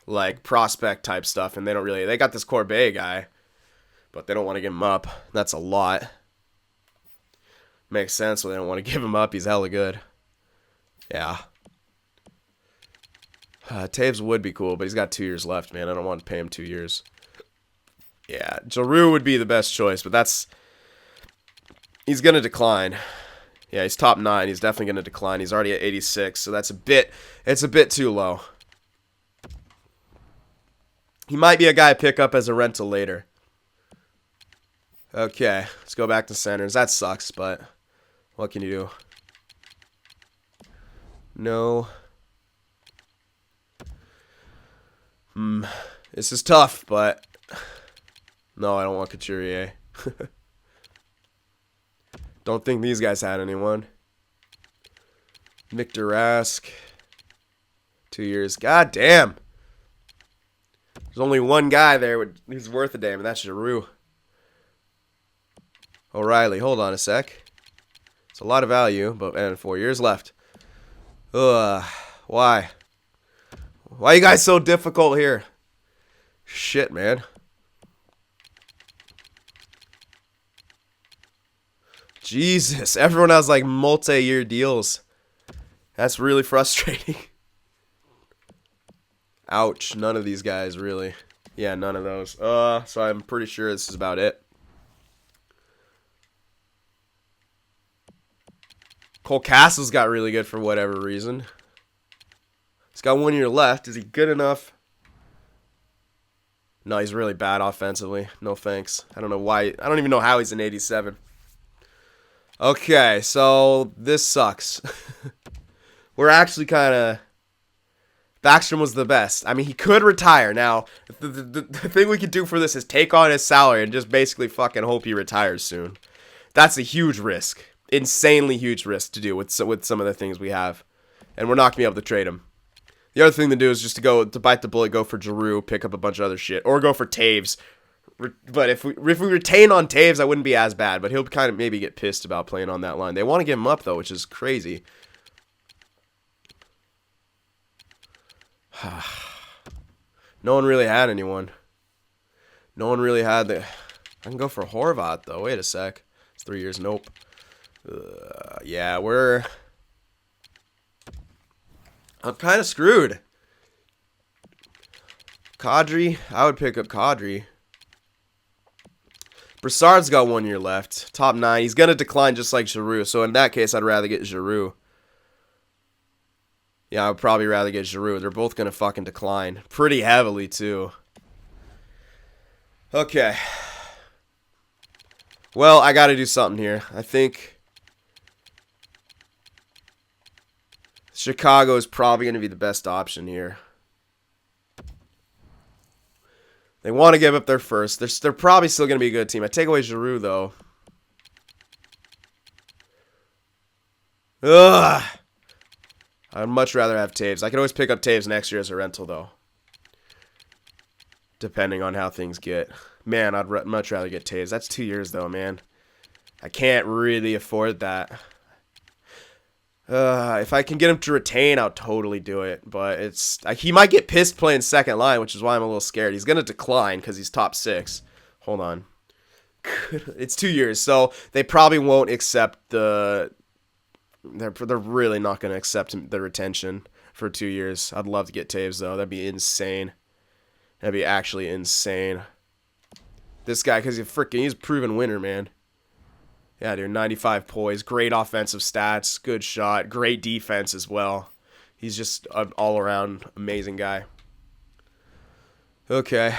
Like prospect type stuff, and they don't really... They got this Corbet guy, but they don't want to give him up. That's a lot. Makes sense when they don't want to give him up. He's hella good. Yeah. Toews would be cool, but he's got 2 years left, man. I don't want to pay him 2 years. Yeah, Giroux would be the best choice, but that's... He's going to decline. Yeah, he's top 9. He's definitely going to decline. He's already at 86, so that's a bit... It's a bit too low. He might be a guy to pick up as a rental later. Okay, let's go back to centers. That sucks, but what can you do? No. This is tough, but... No, I don't want Couturier. Don't think these guys had anyone. Victor Rask. 2 years. God damn. There's only one guy there who's worth a damn, and that's Giroux. O'Reilly. Hold on a sec. It's a lot of value, but and 4 years left. Ugh. Why? Why are you guys so difficult here? Shit, man. Jesus. Everyone has like multi-year deals. That's really frustrating. Ouch. None of these guys, really. Yeah, none of those. So I'm pretty sure this is about it. Cole Castle's got really good for whatever reason. He's got 1 year left. Is he good enough? No, he's really bad offensively. No thanks. I don't know why. I don't even know how he's an 87. Okay, so this sucks. We're actually kind of... Backstrom was the best. I mean, he could retire. Now, the thing we could do for this is take on his salary and just basically fucking hope he retires soon. That's a huge risk. Insanely huge risk to do with some of the things we have. And we're not going to be able to trade him. The other thing to do is just to bite the bullet, go for Giroux, pick up a bunch of other shit. Or go for Toews. But if we retain on Toews, that wouldn't be as bad. But he'll kind of maybe get pissed about playing on that line. They want to get him up, though, which is crazy. No one really had anyone. No one really had the... I can go for Horvat, though. Wait a sec. It's 3 years. Nope. Yeah, we're... I'm kind of screwed. Kadri. I would pick up Kadri. Brassard's got 1 year left. Top 9. He's going to decline just like Giroux. So in that case, I'd rather get Giroux. Yeah, I would probably rather get Giroux. They're both going to fucking decline. Pretty heavily, too. Okay. Well, I got to do something here. I think Chicago is probably going to be the best option here. They want to give up their first. They're probably still going to be a good team. I take away Giroux, though. Ugh. I'd much rather have Toews. I can always pick up Toews next year as a rental, though. Depending on how things get. Man, I'd much rather get Toews. That's 2 years, though, man. I can't really afford that. If I can get him to retain, I'll totally do it. But it's he might get pissed playing second line, which is why I'm a little scared. He's going to decline because he's top 6. Hold on. It's 2 years, so they probably won't accept the... They're really not going to accept the retention for 2 years. I'd love to get Toews, though. That'd be insane. That'd be actually insane. This guy, because he's a proven winner, man. Yeah, dude, 95 poise, great offensive stats, good shot, great defense as well. He's just an all-around amazing guy. Okay.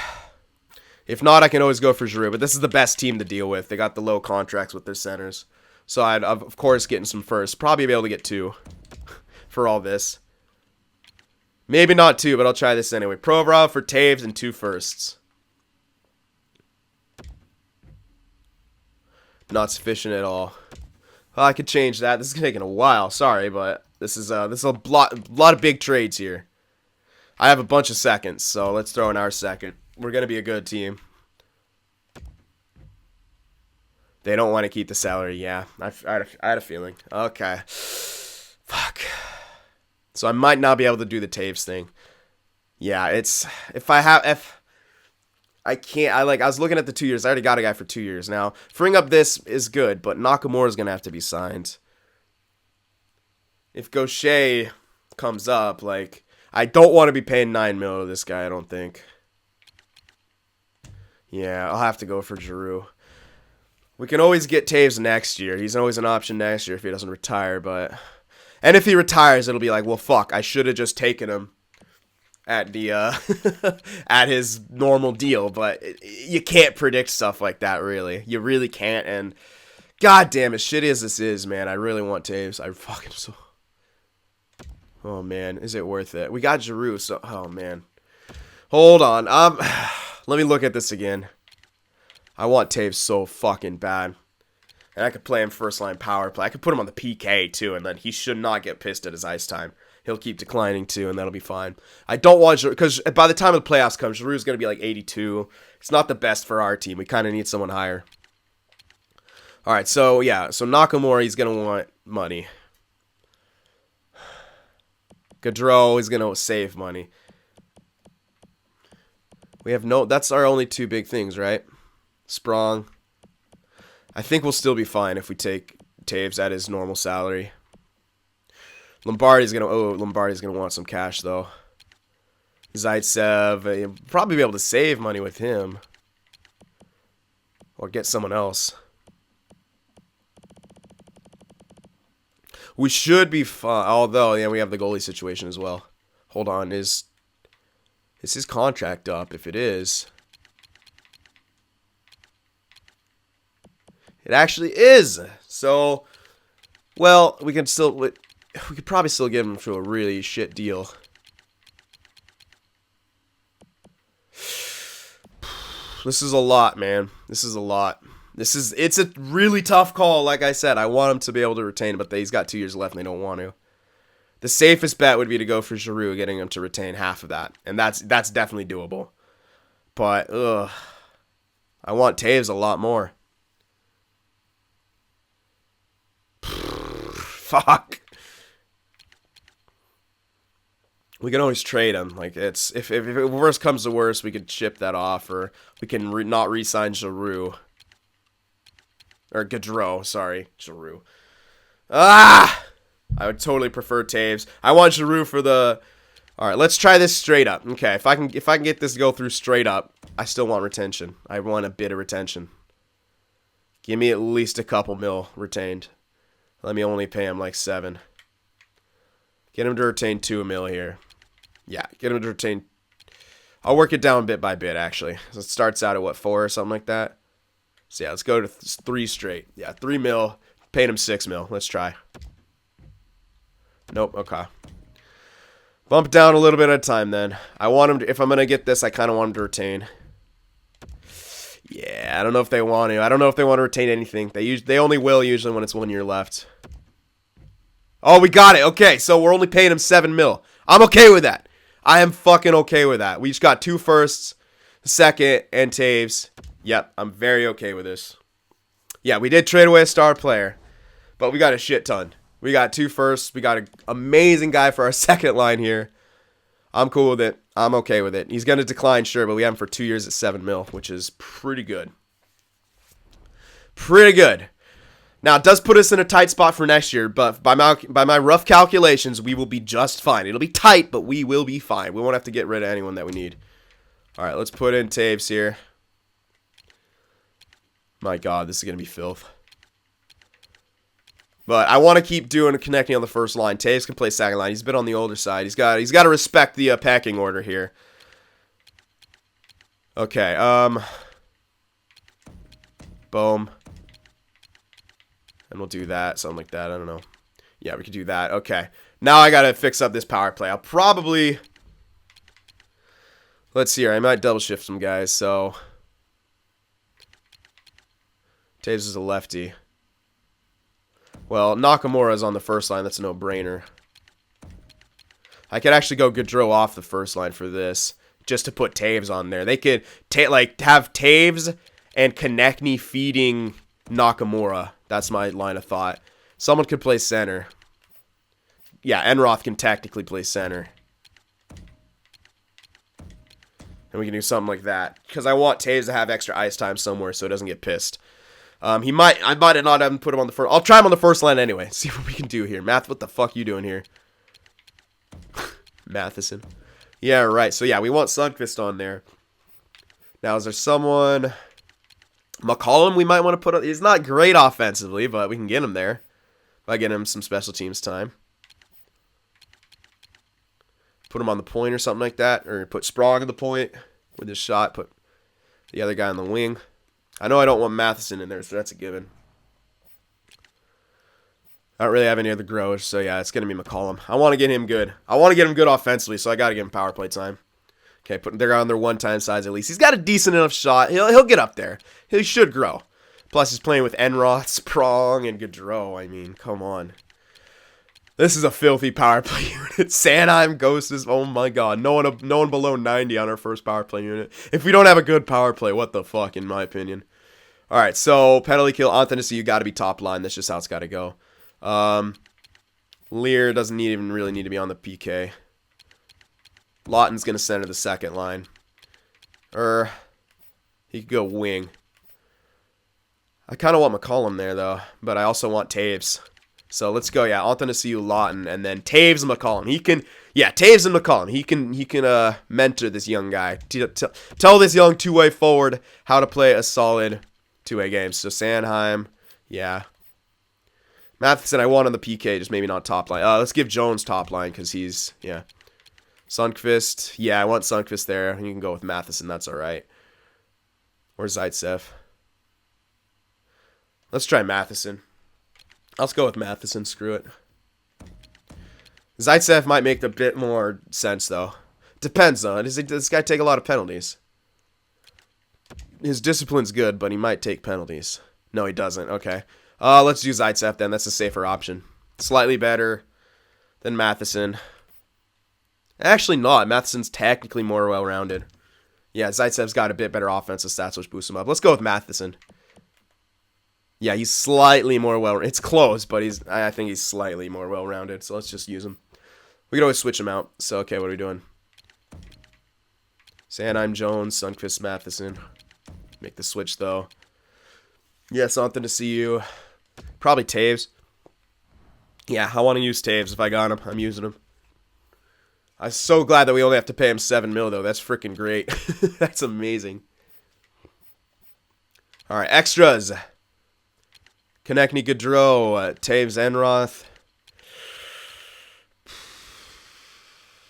If not, I can always go for Giroux, but this is the best team to deal with. They got the low contracts with their centers. So I'd, of course, getting some first. Probably be able to get 2 for all this. Maybe not 2, but I'll try this anyway. Provorov for Toews and 2 firsts. Not sufficient at all. Well, I could change that. This is taking a while. Sorry, but this is a lot of big trades here. I have a bunch of seconds, so let's throw in our second. We're gonna be a good team. They don't want to keep the salary. Yeah, I had a feeling. Okay. Fuck. So I might not be able to do the Toews thing. Yeah, it's if I can't. I was looking at the 2 years. I already got a guy for 2 years now. Freeing up this is good, but Nakamura is gonna have to be signed. If Gaucher comes up, I don't want to be paying $9 million to this guy. I don't think. Yeah, I'll have to go for Giroux. We can always get Toews next year. He's always an option next year if he doesn't retire. And if he retires, it'll be like, well, fuck, I should have just taken him at the at his normal deal. But you can't predict stuff like that, really. You really can't. And goddamn, as shitty as this is, man, I really want Toews. I fucking so. Oh man, is it worth it? We got Giroux, so oh man. Hold on, let me look at this again. I want Toews so fucking bad. And I could play him first line power play. I could put him on the PK too, and then he should not get pissed at his ice time. He'll keep declining too, and that'll be fine. I don't want Giroux, because by the time the playoffs come, Giroux's going to be like 82. It's not the best for our team. We kind of need someone higher. Alright, so yeah. So Nakamura, he's going to want money. Gaudreau is going to save money. We have no... That's our only 2 big things, right? Sprong. I think we'll still be fine if we take Toews at his normal salary. Lombardi's gonna want some cash though. Zaitsev, you'll probably be able to save money with him, or get someone else. We should be fine. Although, yeah, we have the goalie situation as well. Hold on, is his contract up? If it is. It actually is. So, well, we could probably still give him for a really shit deal. This is a lot, man. This is a lot. It's a really tough call. Like I said, I want him to be able to retain, but he's got 2 years left and they don't want to. The safest bet would be to go for Giroux, getting him to retain half of that, and that's definitely doable. But I want Toews a lot more. Fuck. We can always trade him. Like if worst comes to worst, we could ship that off, or we can not re-sign Giroux. Or Gaudreau, sorry, Giroux. I would totally prefer Toews. I want Giroux for the. All right, let's try this straight up. Okay, if I can get this to go through straight up, I still want retention. I want a bit of retention. Give me at least a couple mil retained. Let me only pay him like 7. Get him to retain 2 mil here. Yeah, get him to retain. I'll work it down bit by bit, actually. So it starts out at, what, 4 or something like that? So, yeah, let's go to 3 straight. Yeah, 3 mil. Paying him 6 mil. Let's try. Nope, okay. Bump down a little bit at a time then. I want him to, if I'm going to get this, I kind of want him to retain. Yeah, I don't know if they want to. I don't know if they want to retain anything. They only will usually when it's 1 year left. Oh, we got it. Okay, so we're only paying him 7 mil. I'm okay with that. I am fucking okay with that. We just got 2 firsts, second, and Toews. Yep, I'm very okay with this. Yeah, we did trade away a star player, but we got a shit ton. We got 2 firsts. We got an amazing guy for our second line here. I'm cool with it. I'm okay with it. He's going to decline, sure, but we have him for 2 years at 7 mil, which is pretty good. Pretty good. Now, it does put us in a tight spot for next year, but by my rough calculations, we will be just fine. It'll be tight, but we will be fine. We won't have to get rid of anyone that we need. All right, let's put in Toews here. My God, this is going to be filth. But I want to keep doing connecting on the first line. Toews can play second line. He's been on the older side. He's got to respect the pecking order here. Okay, boom. And we'll do that, something like that. I don't know. Yeah, we could do that. Okay. Now I got to fix up this power play. I'll probably... Let's see here. I might double shift some guys, so... Toews is a lefty. Well, Nakamura's on the first line. That's a no-brainer. I could actually go Gaudreau off the first line for this, just to put Toews on there. They could have Toews and Konechny feeding Nakamura. That's my line of thought. Someone could play center. Yeah, Enroth can technically play center. And we can do something like that. Because I want Toews to have extra ice time somewhere so he doesn't get pissed. I might not have him put him on the first. I'll try him on the first line anyway. See what we can do here. Math, what the fuck you doing here? Matheson. Yeah, right. So yeah, we want Sundqvist on there. Now, is there someone... McCollum we might want to put on. He's not great offensively, but we can get him there. By getting him some special teams time. Put him on the point or something like that. Or put Sprong on the point with his shot. Put the other guy on the wing. I know I don't want Matheson in there, so that's a given. I don't really have any other growers, so yeah, it's going to be McCollum. I want to get him good. I want to get him good offensively, so I got to give him power play time. Okay, they're on their one-time sides at least. He's got a decent enough shot. He'll get up there. He should grow. Plus, he's playing with Enroth, Sprong, and Gaudreau. I mean, come on. This is a filthy power play unit. Sanheim, Ghost is, oh my God. No one below 90 on our first power play unit. If we don't have a good power play, what the fuck, in my opinion. All right, so penalty kill, Anthony, you got to be top line. That's just how it's got to go. Lear doesn't even really need to be on the PK. Lawton's going to center the second line. He could go wing. I kind of want McCollum there, though. But I also want Toews. So let's go, yeah. Anthony, Lawton, and then Toews and McCollum. Toews and McCollum. He can mentor this young guy. Tell this young two-way forward how to play a solid two-way game. So Sanheim, yeah. Matheson, I want on the PK, just maybe not top line. Let's give Jones top line because he's, yeah. Sundqvist. Yeah, I want Sundqvist there. You can go with Matheson. That's all right. Or Zaitsev. Let's try Matheson. Let's go with Matheson. Screw it. Zaitsev might make a bit more sense, though. Depends, though. Does this guy take a lot of penalties? His discipline's good, but he might take penalties. No, he doesn't. Okay. Let's do Zaitsev, then. That's a safer option. Slightly better than Matheson. Actually not. Matheson's technically more well-rounded. Yeah, Zaitsev's got a bit better offensive stats, which boosts him up. Let's go with Matheson. Yeah, he's slightly more well-rounded. It's close, but I think he's slightly more well-rounded, so let's just use him. We can always switch him out. So, okay, what are we doing? Sanheim, Jones, Sundqvist, Matheson. Make the switch, though. Yeah, something to see you. Probably Toews. Yeah, I want to use Toews. If I got him, I'm using him. I'm so glad that we only have to pay him 7 mil, though. That's freaking great. That's amazing. All right, extras. Konechny, Gaudreau, Toews, Enroth.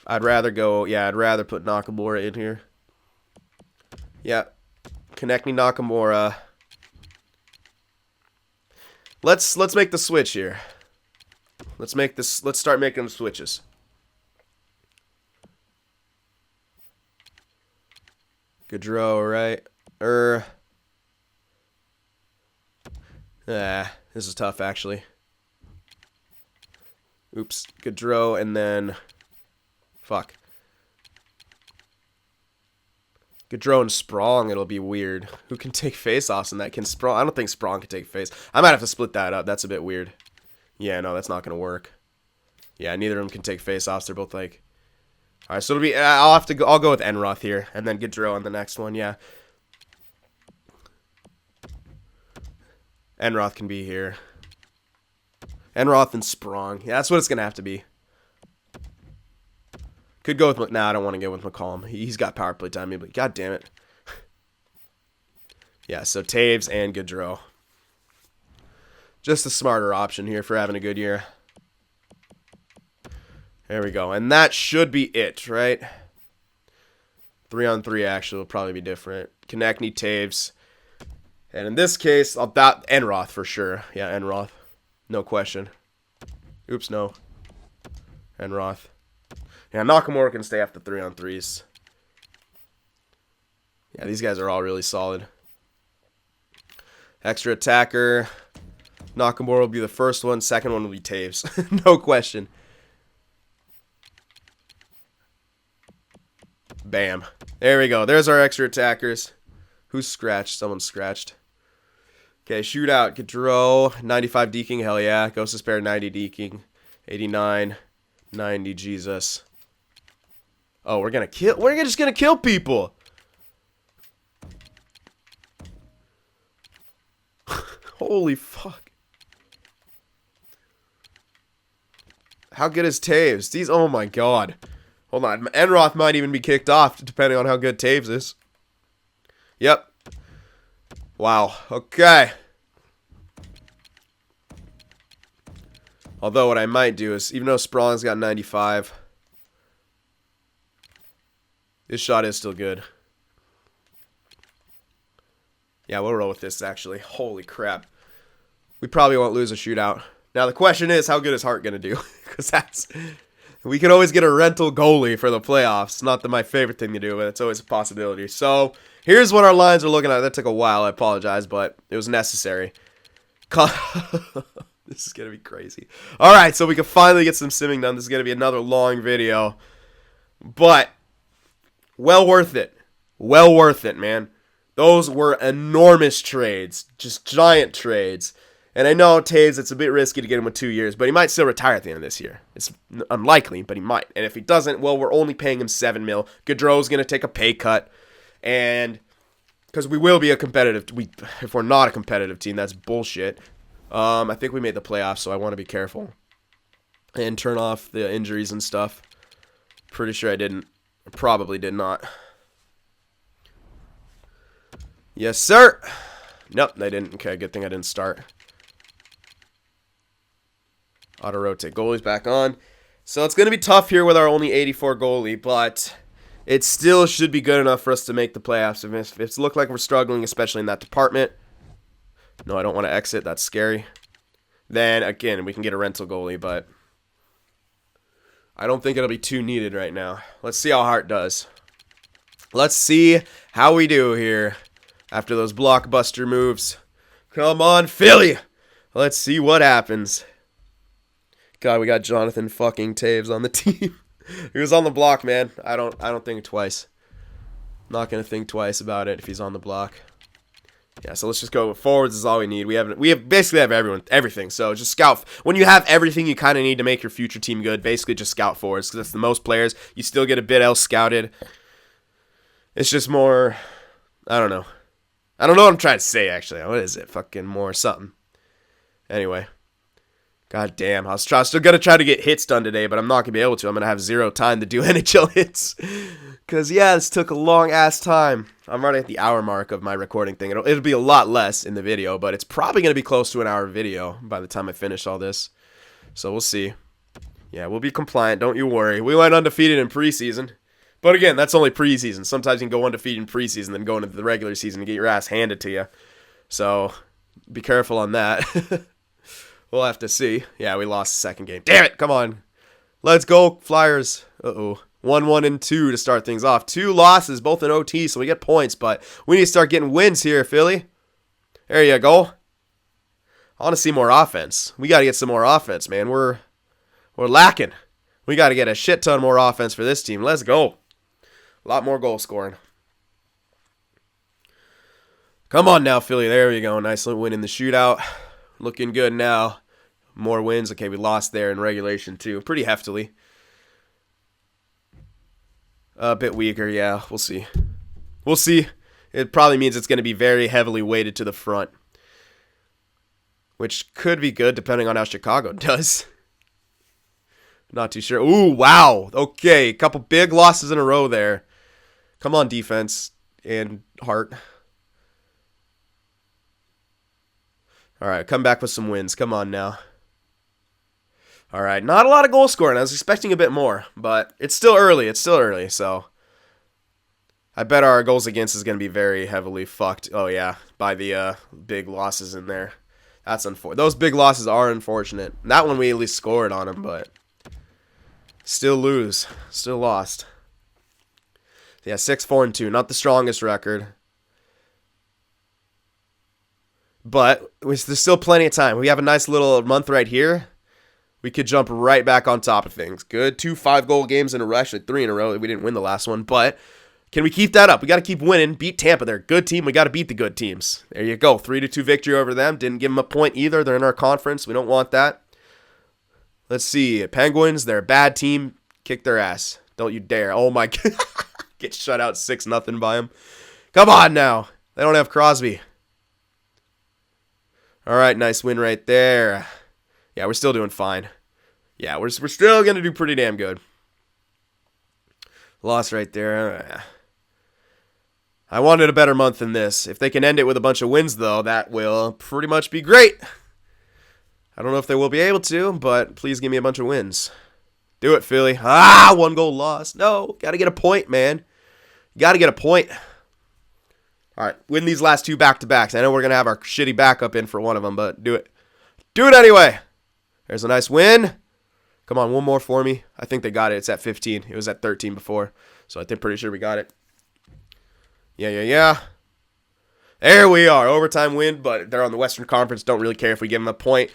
I'd rather put Nakamura in here. Yeah. Konechny, Nakamura. Let's make the switch here. Let's make this. Let's start making switches. Gaudreau, right? This is tough, actually. Oops. Gaudreau, and then... Fuck. Gaudreau and Sprong, it'll be weird. Who can take face-offs in that? Can Sprong... I don't think Sprong can take face. I might have to split that up. That's a bit weird. Yeah, no, that's not going to work. Yeah, neither of them can take face-offs. They're both like... Alright, so it'll be... I'll go with Enroth here, and then Gaudreau on the next one, yeah. Enroth can be here. Enroth and Sprong. Yeah, that's what it's going to have to be. Could go with... Nah, I don't want to go with McCollum. He's got power play time, but god damn it. Yeah, so Toews and Gaudreau. Just a smarter option here for having a good year. There we go. And that should be it, right? 3-on-3 actually will probably be different. Konechny, Toews. And in this case, I'll bet Enroth for sure. Yeah, Enroth. No question. Oops, no. Enroth. Yeah, Nakamura can stay after 3-on-3s. Yeah, these guys are all really solid. Extra attacker. Nakamura will be the first one. Second one will be Toews. No question. Bam. There we go. There's our extra attackers. Who's scratched? Someone's scratched. Okay, shootout. Gaudreau. 95 deking. Hell yeah. Ghost of Spare 90 deking. 89. 90. Jesus. Oh, we're gonna kill. We're just gonna kill people. Holy fuck. How good is Toews? These. Oh my god. Hold on. Enroth might even be kicked off, depending on how good Toews is. Yep. Wow. Okay. Although what I might do is, even though Sprong's got 95, this shot is still good. Yeah, we'll roll with this, actually. Holy crap. We probably won't lose a shootout. Now, the question is, how good is Hart going to do? Because that's... We could always get a rental goalie for the playoffs. Not that my favorite thing to do, but it's always a possibility. So, here's what our lines are looking at. That took a while, I apologize, but it was necessary. This is going to be crazy. Alright, so we can finally get some simming done. This is going to be another long video. But, well worth it. Well worth it, man. Those were enormous trades. Just giant trades. And I know Toews, it's a bit risky to get him with 2 years, but he might still retire at the end of this year. It's unlikely, but he might. And if he doesn't, well, we're only paying him $7 million. Gaudreau's going to take a pay cut. And because we will be a competitive... if we're not a competitive team, that's bullshit. I think we made the playoffs, so I want to be careful. And turn off the injuries and stuff. Pretty sure I didn't. I probably did not. Yes, sir. Nope, I didn't. Okay, good thing I didn't start. Auto-rotate. Goalie's back on. So it's going to be tough here with our only 84 goalie, but it still should be good enough for us to make the playoffs. If it's looked like we're struggling, especially in that department. No, I don't want to exit. That's scary. Then, again, we can get a rental goalie, but I don't think it'll be too needed right now. Let's see how Hart does. Let's see how we do here after those blockbuster moves. Come on, Philly! Let's see what happens. God, we got Jonathan fucking Toews on the team. He was on the block, man. I don't think twice. Not gonna think twice about it if he's on the block. Yeah, so let's just go. Forwards is all we need. We basically have everything. So just scout. When you have everything you kind of need to make your future team good, basically just scout forwards because that's the most players. You still get a bit else scouted. It's just more. I don't know. I don't know what I'm trying to say actually. What is it? Fucking more something. Anyway. God damn, I was still going to try to get hits done today, but I'm not going to be able to. I'm going to have zero time to do NHL hits. Because, yeah, this took a long-ass time. I'm right at the hour mark of my recording thing. It'll be a lot less in the video, but it's probably going to be close to an hour video by the time I finish all this. So we'll see. Yeah, we'll be compliant. Don't you worry. We went undefeated in preseason. But, again, that's only preseason. Sometimes you can go undefeated in preseason, then go into the regular season and get your ass handed to you. So, be careful on that. We'll have to see. Yeah, we lost the second game. Damn it. Come on. Let's go, Flyers. Uh-oh. 1-1 and 2 to start things off. 2 losses, both in OT, so we get points, but we need to start getting wins here, Philly. There you go. I want to see more offense. We got to get some more offense, man. We're lacking. We got to get a shit ton more offense for this team. Let's go. A lot more goal scoring. Come on now, Philly. There we go. Nice little win in the shootout. Looking good now. More wins. Okay, we lost there in regulation too. Pretty heftily. A bit weaker, yeah. We'll see. We'll see. It probably means it's going to be very heavily weighted to the front. Which could be good depending on how Chicago does. Not too sure. Ooh, wow. Okay, a couple big losses in a row there. Come on, defense and Hart. All right, come back with some wins. Come on now. All right, not a lot of goal scoring. I was expecting a bit more, but it's still early. It's still early, so I bet our goals against is going to be very heavily fucked. Oh, yeah, by the big losses in there. That's unfortunate. Those big losses are unfortunate. That one we at least scored on them, but still lose. Still lost. Yeah, 6-4-2. Not the strongest record. But there's still plenty of time. We have a nice little month right here. We could jump right back on top of things. Good. 2 5-goal games in a row. Actually, 3 in a row. We didn't win the last one. But can we keep that up? We got to keep winning. Beat Tampa. They're a good team. We got to beat the good teams. There you go. 3-2 victory over them. Didn't give them a point either. They're in our conference. We don't want that. Let's see. Penguins, they're a bad team. Kick their ass. Don't you dare. Oh, my God. Get shut out 6-0 by them. Come on now. They don't have Crosby. All right, nice win right there. Yeah, we're still doing fine. Yeah, we're still going to do pretty damn good. Loss right there. I wanted a better month than this. If they can end it with a bunch of wins, though, that will pretty much be great. I don't know if they will be able to, but please give me a bunch of wins. Do it, Philly. 1 goal loss. No, got to get a point, man. You got to get a point. All right, win these last 2 back-to-backs. I know we're going to have our shitty backup in for one of them, but do it. Do it anyway. There's a nice win. Come on, one more for me. I think they got it. It's at 15. It was at 13 before, so I think pretty sure we got it. Yeah. There we are. Overtime win, but they're on the Western Conference. Don't really care if we give them a point.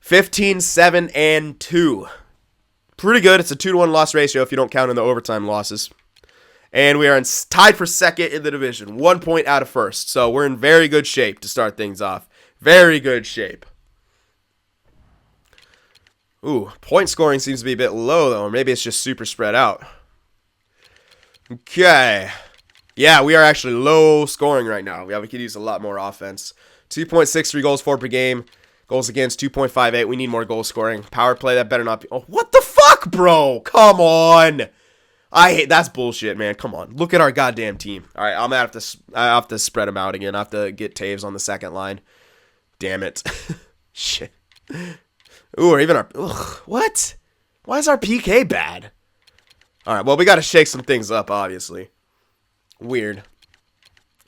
15-7-2. Pretty good. It's a 2-to-1 loss ratio if you don't count in the overtime losses. And we are tied for second in the division. 1 point out of first. So we're in very good shape to start things off. Very good shape. Ooh, point scoring seems to be a bit low, though. Or maybe it's just super spread out. Okay. Yeah, we are actually low scoring right now. We could use a lot more offense. 2.63 goals for per game. Goals against 2.58. We need more goal scoring. Power play, that better not be. Oh, what the fuck, bro? Come on. That's bullshit, man. Come on. Look at our goddamn team. All right, I have to spread them out again. I have to get Toews on the second line. Damn it. Shit. Ooh, or even our... Ugh, what? Why is our PK bad? All right, well, we got to shake some things up, obviously. Weird.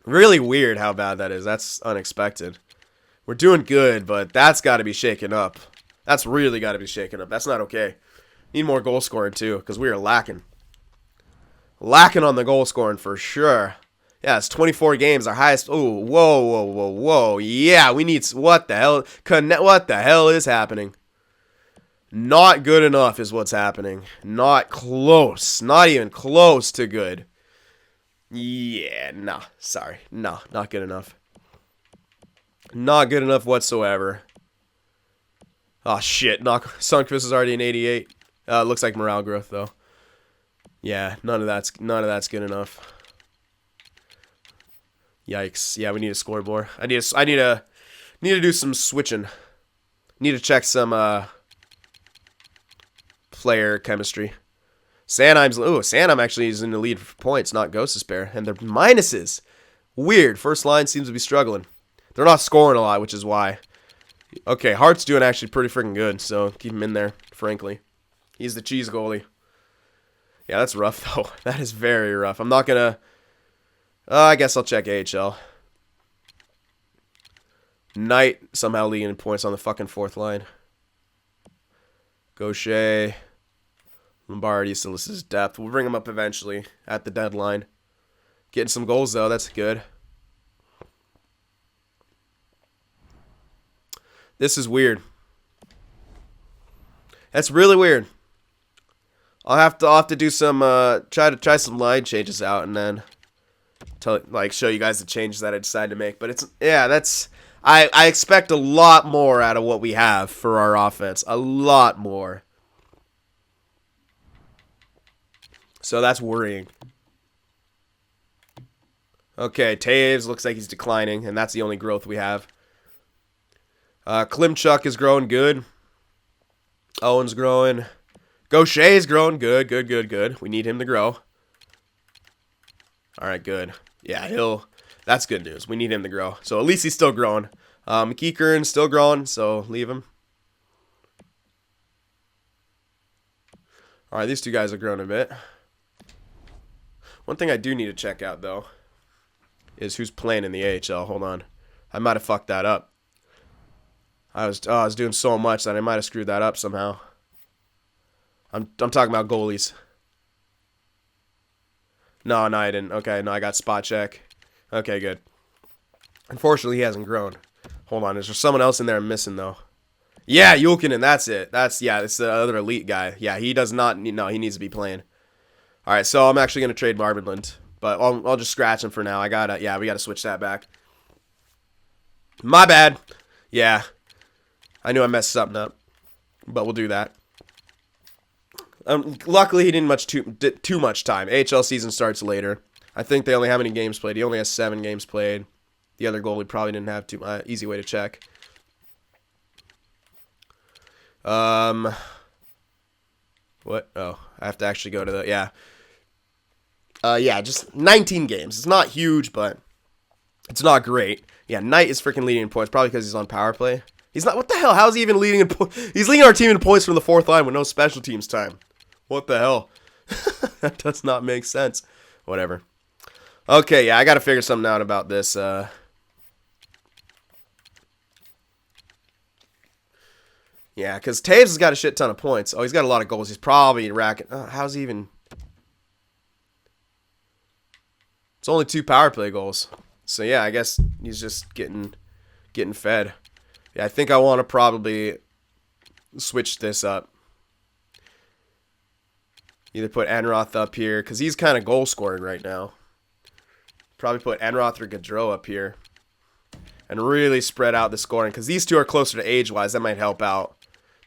Really weird how bad that is. That's unexpected. We're doing good, but that's got to be shaken up. That's really got to be shaken up. That's not okay. Need more goal scoring, too, because we are lacking. Lacking on the goal scoring for sure. Yeah, it's 24 games, our highest. Ooh, whoa. Yeah, we need. What the hell? What the hell is happening? Not good enough is what's happening. Not close. Not even close to good. Yeah, nah. Sorry. No, not good enough. Not good enough whatsoever. Oh, shit. Sunquist is already an 88. Looks like morale growth, though. Yeah, none of that's good enough. Yikes. Yeah, we need to score more. I need to do some switching. Need to check some player chemistry. Sanheim actually is in the lead for points, not Ghost Despair. And they're minuses. Weird. First line seems to be struggling. They're not scoring a lot, which is why. Okay, Hart's doing actually pretty freaking good, so keep him in there, frankly. He's the cheese goalie. Yeah, that's rough, though. That is very rough. I'm not going to... I guess I'll check AHL. Knight somehow leading in points on the fucking fourth line. Gaucher. Lombardi still lists his depth. We'll bring him up eventually at the deadline. Getting some goals, though. That's good. This is weird. That's really weird. I'll have to do some try some line changes out and then show you guys the changes that I decided to make. But it's that's I expect a lot more out of what we have for our offense. A lot more. So that's worrying. Okay, Toews looks like he's declining, and that's the only growth we have. Klimchuk is growing good. Owen's growing. Gaucher's growing good, good, good, good. We need him to grow. All right, good. Yeah, that's good news. We need him to grow. So at least he's still growing. McEachern's still growing, so leave him. All right, these two guys are growing a bit. One thing I do need to check out, though, is who's playing in the AHL. Hold on. I might have fucked that up. I was doing so much that I might have screwed that up somehow. I'm talking about goalies. No, I didn't. Okay, no, I got spot check. Okay, good. Unfortunately, he hasn't grown. Hold on, is there someone else in there I'm missing, though? Yeah, Julkinen, that's it. It's the other elite guy. Yeah, he does not need, no, he needs to be playing. All right, so I'm actually going to trade Marvinland, but I'll just scratch him for now. We got to switch that back. My bad. Yeah, I knew I messed something up, but we'll do that. Luckily, he didn't too much time. AHL season starts later. I think they only have how many games played. He only has 7 games played. The other goalie probably didn't have too easy way to check. What? Oh, I have to actually go to the just 19 games. It's not huge, but it's not great. Yeah, Knight is freaking leading in points, probably because he's on power play. He's not. What the hell? How is he even leading in points? He's leading our team in points from the fourth line with no special teams time. What the hell? That does not make sense. Whatever. Okay, yeah, I got to figure something out about this. Yeah, because Toews has got a shit ton of points. Oh, he's got a lot of goals. He's probably racking. How's he even? It's only 2 power play goals. So yeah, I guess he's just getting fed. Yeah, I think I want to probably switch this up. Either put Enroth up here, because he's kind of goal scoring right now. Probably put Enroth or Gaudreau up here. And really spread out the scoring, because these two are closer to age-wise. That might help out.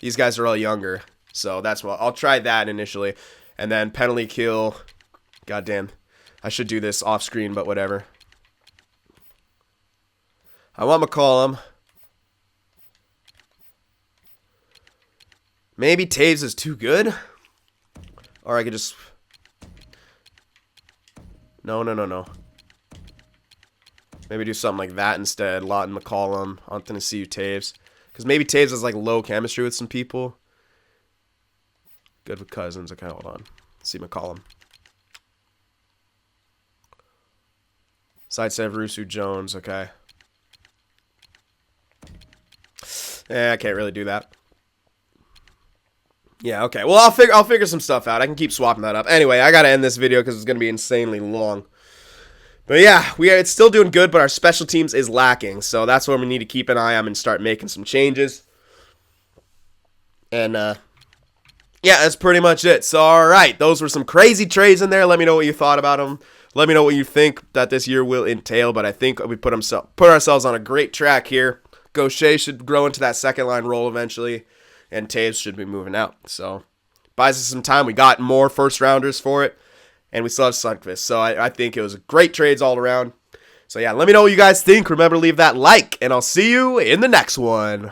These guys are all younger. So that's what I'll try that initially. And then penalty kill. Goddamn. I should do this off screen, but whatever. I want McCollum. Maybe Toews is too good. Or I could just... No. Maybe do something like that instead. Lawton, McCollum, Anthony Toews. Because maybe Toews has like low chemistry with some people. Good with Cousins. Okay, hold on. Let's see McCollum. Sidestep, Rusu, Jones. Okay. I can't really do that. Yeah, okay. Well, I'll figure some stuff out. I can keep swapping that up. Anyway, I gotta end this video because it's gonna be insanely long. But yeah, it's still doing good, but our special teams is lacking. So that's where we need to keep an eye on and start making some changes. And yeah, that's pretty much it. So all right, those were some crazy trades in there. Let me know what you thought about them. Let me know what you think that this year will entail. But I think we put ourselves on a great track here. Gaucher should grow into that second line role eventually. And Toews should be moving out. So, buys us some time. We got more first rounders for it. And we still have Sundqvist. So, I think it was great trades all around. So, yeah, let me know what you guys think. Remember to leave that like. And I'll see you in the next one.